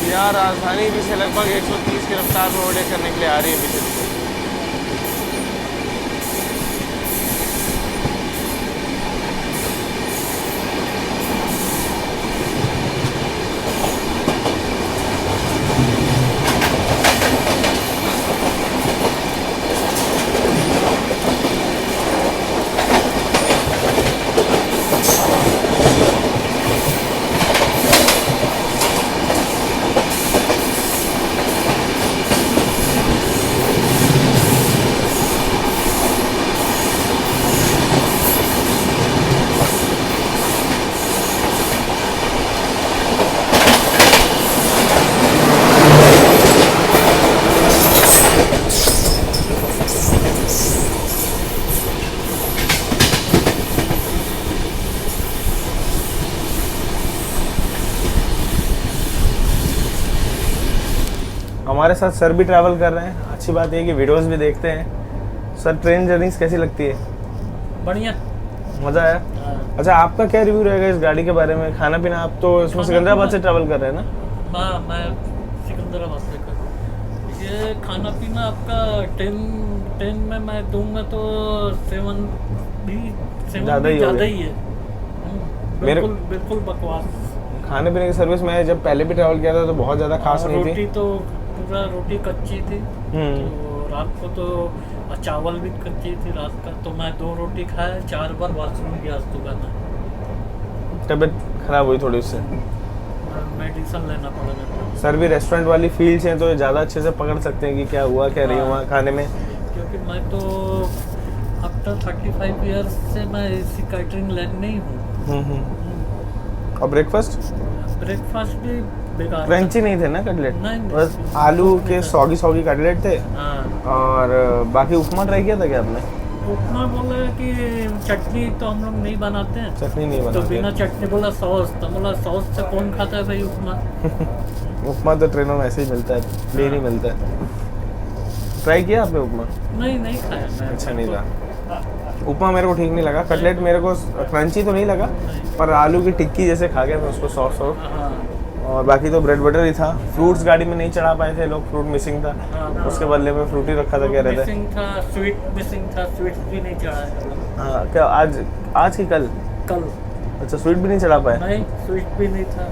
CR Rajdhani भी से लगभग 130 की रफ्तार में ओवरटेक करने के लिए आ रही है पीछे से। हमारे साथ सर भी ट्रैवल कर रहे हैं। अच्छी बात है कि वीडियोस भी देखते हैं। सर ट्रेन जर्नीज कैसी लगती है? बढ़िया, मज़ा आया? अच्छा, आपका क्या रिव्यू रहेगा इस गाड़ी के बारे में? खाना पीना, आप तो इसमें सिकंदराबाद से ट्रैवल कर रहे हैं ना? हाँ, मैं सिकंदराबाद से कर रहा हूँ। ये खाना पीना आपका 10 में मैं दूंगा तो 7 भी ज़्यादा ही है। मेरे- बिल्कुल बकवास। खाने पीने की सर्विस मैं जब पहले भी ट्रैवल किया था तो बहुत ज़्यादा खास नहीं रोटी थी। तो पूरा रोटी कच्ची थी, तो रात को तो चावल भी कच्ची थी रात का, तो मैं 2 रोटी खाया, 4 बार वॉशरूम गया सुबह में। तबीयत खराब हुई थोड़ी उससे, मेडिसिन लेना पड़ा मेरे को। सर भी रेस्टोरेंट वाली फील्ड हैं तो ज़्यादा अच्छे से पकड़ सकते हैं कि क्या हुआ क्या नहीं हुआ खाने में। क्योंकि मैं तो आफ्टर 35 ईयर्स से मैं इसी कैटरिंग लाइन नहीं हूँ। और ब्रेकफास्ट भी बेकार क्रंची नहीं थे ना कटलेट? नहीं, बस नहीं, आलू नहीं के था। सौगी कटलेट थे। हाँ, और बाकी उपमा ट्राई किया था क्या आपने? उपमा बोला कि चटनी तो हम लोग नहीं बनाते हैं, चटनी नहीं तो बनाते? बिना चटनी बोला सॉस, तो बोला सॉस से कौन खाता है भाई उपमा। उपमा तो ट्रेनों में ऐसे ही मिलता है, प्लेन ही मिलता है। ट्राई किया आपने उपमा? नहीं खाया मैं। अच्छा नहीं था उपमा, मेरे को ठीक नहीं लगा। कटलेट मेरे को क्रंची तो नहीं लगा, पर आलू की टिक्की जैसे खा गया मैं उसको सॉस। हाँ, और बाकी तो ब्रेड बटर ही था। फ्रूट्स गाड़ी में नहीं चढ़ा पाए थे लोग, फ्रूट मिसिंग था। हाँ, उसके बदले में फ्रूटी रखा था, कह रहे थे। मिसिंग था, मिसिंग था, स्वीट भी नहीं चढ़ा है। हाँ, क्या आज की कल? कल अच्छा, स्वीट भी नहीं चढ़ा पाए? नहीं, स्वीट भी नहीं था।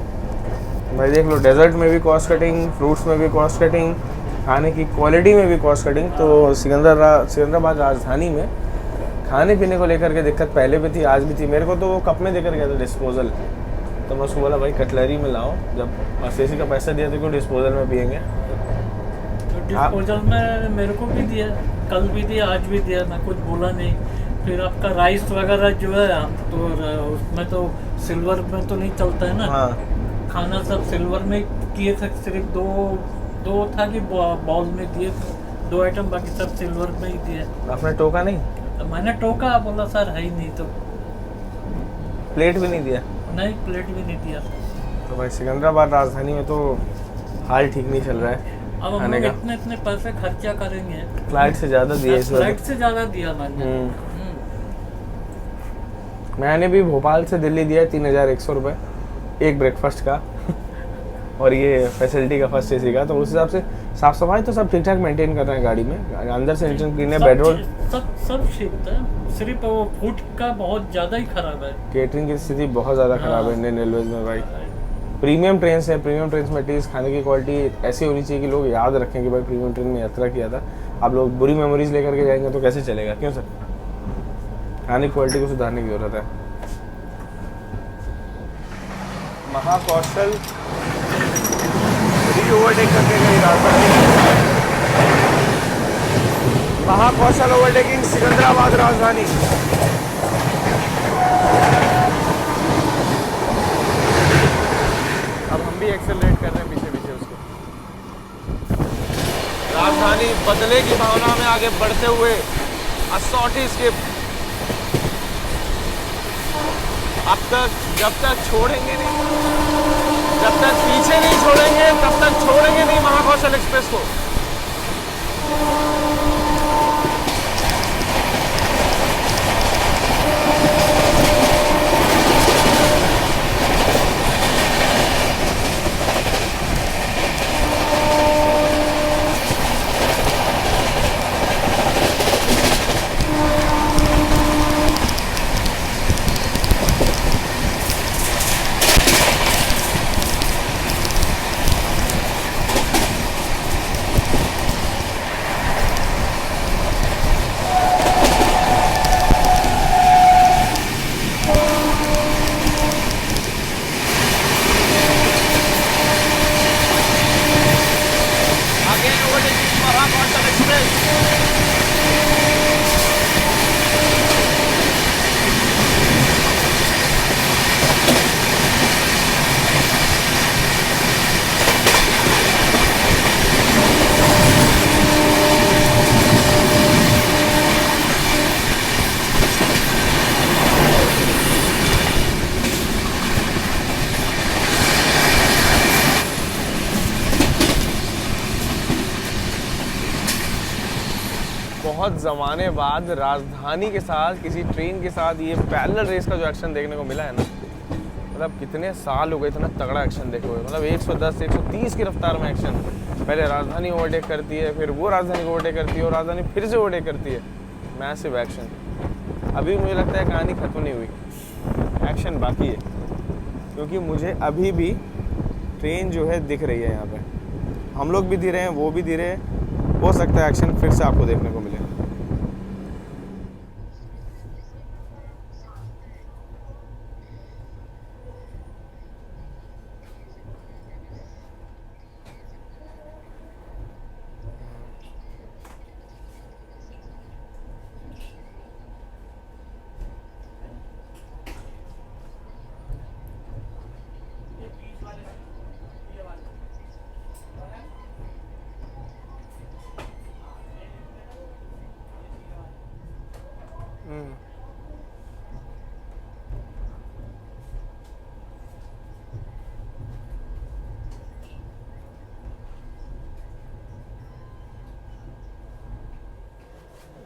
भाई देख लो, डेजर्ट में भी कॉस्ट कटिंग, फ्रूट्स में भी कॉस्ट कटिंग, खाने की क्वालिटी में भी कॉस्ट कटिंग। तो सिकंदराबाद राजधानी में खाने पीने को लेकर के दिक्कत पहले भी थी, आज भी थी। मेरे को तो वो कप में देकर गया था डिस्पोजल, तो मैं उसको बोला भाई कटलरी में लाओ, जब RCC का पैसा दिया तो क्यों डिस्पोजल में पियेंगे। तो डिस्पोजल में मेरे को भी दिया, कल भी दिया, आज भी दिया, मैं कुछ बोला नहीं। फिर आपका राइस वगैरह जो है हम तो उसमें तो सिल्वर में तो नहीं चलता है ना। हाँ, खाना सब सिल्वर में किए थे, सिर्फ दो था कि बाउल में दिए थे 2 आइटम, बाकी सब सिल्वर में ही दिए। आपने टोका नहीं? तो मैंने टोका, बोला सर है ही नहीं, तो प्लेट भी नहीं दिया? नहीं, प्लेट भी नहीं दिया। तो भाई सिकंदराबाद राजधानी में तो हाल ठीक नहीं चल रहा है अब हम खाने लोग का। इतने पैसे खर्चा करेंगे। फ्लाइट से ज़्यादा दिए इस फ्लाइट वक्त। से ज़्यादा दिया मैंने। मैंने भी भोपाल से दिल्ली दिया 3100 रुपये एक ब्रेकफास्ट का और ये फैसिलिटी का फर्स्ट AC का। तो उस हिसाब से साफ़ सफाई तो सब ठीक ठाक मेंटेन कर रहे हैं गाड़ी में, अंदर से इंजन क्लीन है, बेडरोल सब शिफ्ट है, सिर्फ वो फूड का बहुत ज़्यादा ही खराब है। केटरिंग की स्थिति बहुत ज़्यादा ख़राब है इंडियन रेलवेज में भाई। प्रीमियम ट्रेन है, प्रीमियम ट्रेन में एटलीस्ट खाने की क्वालिटी ऐसी होनी चाहिए कि लोग याद रखें कि भाई प्रीमियम ट्रेन में यात्रा किया था। आप लोग बुरी मेमोरीज लेकर के जाएंगे तो कैसे चलेगा, क्यों सर? खाने की क्वालिटी को सुधारने की ज़रूरत है। महाकौशल ओवरटेक करके गई राजधानी, महाकौशल ओवरटेकिंग सिकंदराबाद राजधानी। अब हम भी एक्सेलरेट कर रहे हैं पीछे पीछे उसके। राजधानी बदले की भावना में आगे बढ़ते हुए असॉटीज के अब तक जब तक छोड़ेंगे नहीं, जब तक पीछे नहीं छोड़ेंगे तब तक छोड़ेंगे नहीं महाकौशल एक्सप्रेस को। बहुत ज़माने बाद राजधानी के साथ किसी ट्रेन के साथ ये पैरेलल रेस का जो एक्शन देखने को मिला है ना, मतलब कितने साल हो गए इतना तगड़ा एक्शन देखे हुए। मतलब 110 130 की रफ्तार में एक्शन, पहले राजधानी ओवरटेक करती है, फिर वो राजधानी को ओवरटेक करती है और राजधानी फिर से ओवरटेक करती है। Massive action. अभी मुझे लगता है कहानी ख़त्म नहीं हुई, एक्शन बाकी है, क्योंकि मुझे अभी भी ट्रेन जो है दिख रही है यहाँ पे। हम लोग भी धीरे हैं, वो भी धीरे हैं, हो सकता है एक्शन फिर से आपको देखने को मिले।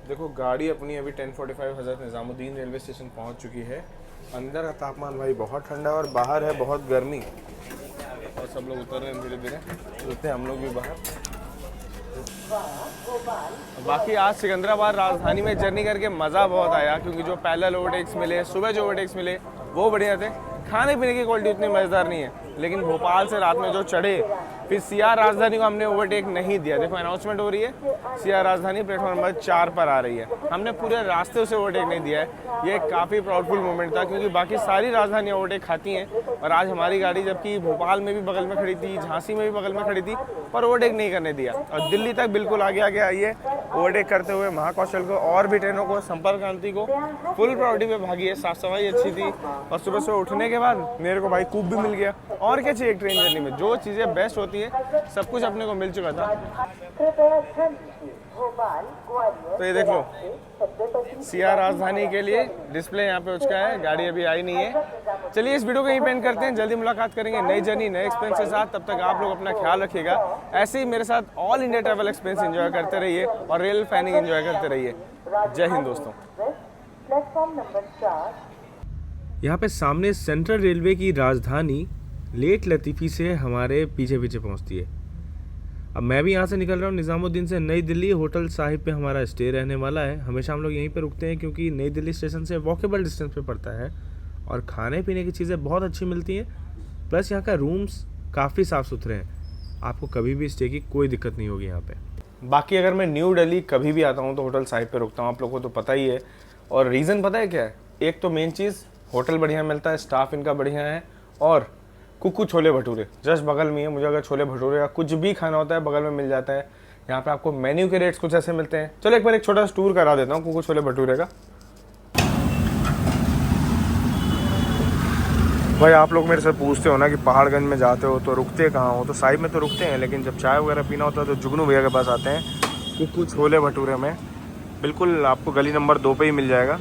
देखो गाड़ी अपनी अभी 10:45 हज़रत निज़ामुद्दीन रेलवे स्टेशन पहुंच चुकी है। अंदर का तापमान भाई बहुत ठंडा और बाहर है बहुत गर्मी, और सब लोग उतर रहे हैं धीरे धीरे, चलते हैं हम लोग भी बाहर। बाकी आज सिकंदराबाद राजधानी में जर्नी करके मज़ा बहुत आया, क्योंकि जो पैरेलल ओवरटेक्स मिले, सुबह जो ओवरटेक्स मिले वो बढ़िया थे। खाने पीने की क्वालिटी उतनी मज़ेदार नहीं है, लेकिन भोपाल से रात में जो चढ़े, फिर सियार राजधानी को हमने ओवरटेक नहीं दिया। देखो अनाउंसमेंट हो रही है, सियार राजधानी प्लेटफॉर्म नंबर 4 पर आ रही है। हमने पूरे रास्ते उसे ओवरटेक नहीं दिया है। ये काफ़ी प्राउडफुल मोमेंट था, क्योंकि बाकी सारी राजधानियाँ ओवरटेक खाती हैं और आज हमारी गाड़ी, जबकि भोपाल में भी बगल में खड़ी थी, झांसी में भी बगल में खड़ी थी, पर ओवरटेक नहीं करने दिया। और दिल्ली तक बिल्कुल आगे आगे आई है ओवरटेक करते हुए महाकौशल को और भी ट्रेनों को, संपर्क क्रांति को फुल प्रायोरिटी पे भागी है। साफ सफाई अच्छी थी और सुबह सुबह उठने के बाद मेरे को भाई कूप भी मिल गया। और क्या चाहिए एक ट्रेन जर्नी में, जो चीज़ें बेस्ट होती है सब कुछ अपने को मिल चुका था। तो ये देख लो, सियार राजधानी के लिए डिस्प्ले यहाँ पे हो चुका है, गाड़ी अभी आई नहीं है। चलिए इस वीडियो को यहीं पे एंड करते हैं, जल्दी मुलाकात करेंगे नई जर्नी नए एक्सपीरियंस के साथ। तब तक आप लोग अपना ख्याल रखिएगा, ऐसे ही मेरे साथ all India travel experience enjoy करते रहिए और रेल फैनिंग एंजॉय करते रहिए। जय हिंद दोस्तों। Platform number 4। यहाँ पे सामने सेंट्रल रेलवे की राजधानी लेट लतीफ़ी से हमारे पीछे पीछे पहुँचती है। अब मैं भी यहाँ से निकल रहा हूँ निज़ामुद्दीन से नई दिल्ली। होटल साहिब पे हमारा स्टे रहने वाला है। हमेशा हम लोग यहीं पे रुकते हैं, क्योंकि नई दिल्ली स्टेशन से वॉकेबल डिस्टेंस पे पड़ता है और खाने पीने की चीज़ें बहुत अच्छी मिलती हैं। प्लस यहाँ का रूम्स काफ़ी साफ़ सुथरे हैं, आपको कभी भी स्टे की कोई दिक्कत नहीं होगी यहाँ पे। बाकी अगर मैं न्यू दिल्ली कभी भी आता हूँ तो होटल साहिब पे रुकता हूँ, आप लोगों को तो पता ही है। और रीज़न पता है क्या है? एक तो मेन चीज़, होटल बढ़िया मिलता है, स्टाफ इनका बढ़िया है, और कुकू छोले भटूरे जस्ट बगल में है। मुझे अगर छोले भटूरे या कुछ भी खाना होता है बगल में मिल जाता है। यहाँ पे आपको मेन्यू के रेट्स कुछ ऐसे मिलते हैं। चलो एक बार एक छोटा सा टूर करा देता हूँ कुकू छोले भटूरे का। भाई आप लोग मेरे से पूछते हो ना कि पहाड़गंज में जाते हो तो रुकते कहाँ हो, तो साहिब में तो रुकते हैं, लेकिन जब चाय वगैरह पीना होता है तो जुगनू भैया के पास आते हैं कुकू छोले भटूरे में। बिल्कुल आपको गली नंबर 2 पे ही मिल जाएगा।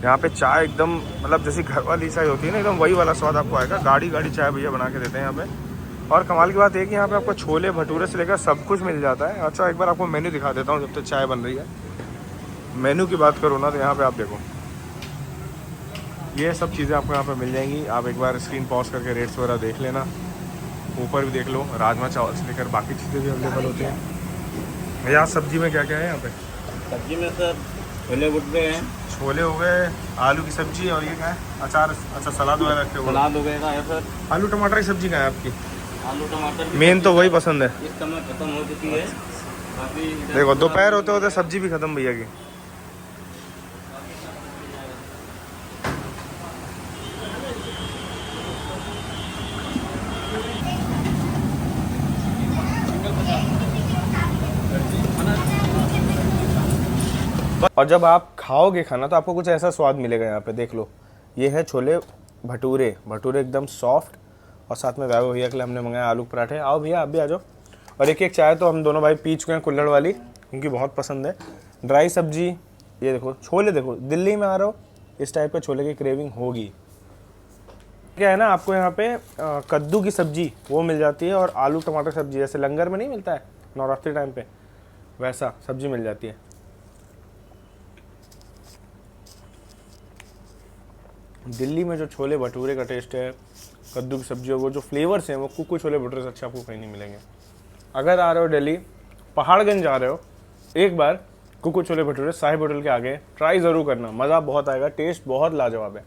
यहाँ पे चाय एकदम मतलब जैसी घर वाली चाय होती है ना, एकदम वही वाला स्वाद आपको आएगा। गाड़ी गाड़ी चाय भैया बना के देते हैं यहाँ पे। और कमाल की बात है कि यहाँ पे आपको छोले भटूरे से लेकर सब कुछ मिल जाता है। अच्छा एक बार आपको मेन्यू दिखा देता हूँ जब तक चाय बन रही है। मेन्यू की बात करूँ ना तो यहाँ पे आप देखो, ये सब चीज़ें आपको यहाँ पे मिल जाएंगी। आप एक बार स्क्रीन पॉज करके रेट्स वगैरह देख लेना, ऊपर भी देख लो। राजमा चावल से लेकर बाकी चीज़ें भी अवेलेबल होती हैं। भैया सब्जी में क्या क्या है यहाँ पे? सब्जी में सर छोले भटूरे हैं, छोले हो गए, आलू की सब्जी, और ये क्या है? अचार, अच्छा सलाद वगैरह रखे हुए। सलाद वगैरह है सर। आलू टमाटर की सब्जी कहाँ है आपकी? आलू टमाटर मेन तो वही पसंद है। इस समय खत्म हो चुकी है। काफ़ी देखो दोपहर होते होते सब्जी भी खत्म भैया की। और जब आप खाओगे खाना तो आपको कुछ ऐसा स्वाद मिलेगा। यहाँ पे देख लो, ये है छोले भटूरे। भटूरे एकदम सॉफ्ट, और साथ में वैभव भैया के लिए हमने मंगाया आलू पराठे। आओ भैया आप भी आ जाओ। और एक एक चाय तो हम दोनों भाई पी चुके हैं कुल्हड़ वाली, क्योंकि बहुत पसंद है। ड्राई सब्जी, ये देखो छोले, देखो दिल्ली में आ रहा हो इस टाइप के छोले की क्रेविंग होगी। क्या है ना, आपको यहाँ पे कद्दू की सब्जी वो मिल जाती है, और आलू टमाटर सब्जी जैसे लंगर में नहीं मिलता है नवरात्रि टाइम पे, वैसा सब्जी मिल जाती है। दिल्ली में जो छोले भटूरे का टेस्ट है, कद्दू की सब्जी, और वो जो फ्लेवर्स हैं वो कुकू छोले भटूरे से अच्छा आपको कहीं नहीं मिलेंगे। अगर आ रहे हो दिल्ली, पहाड़गंज जा रहे हो, एक बार कुकू छोले भटूरे साहिब होटल के आगे ट्राई ज़रूर करना, मज़ा बहुत आएगा, टेस्ट बहुत लाजवाब है।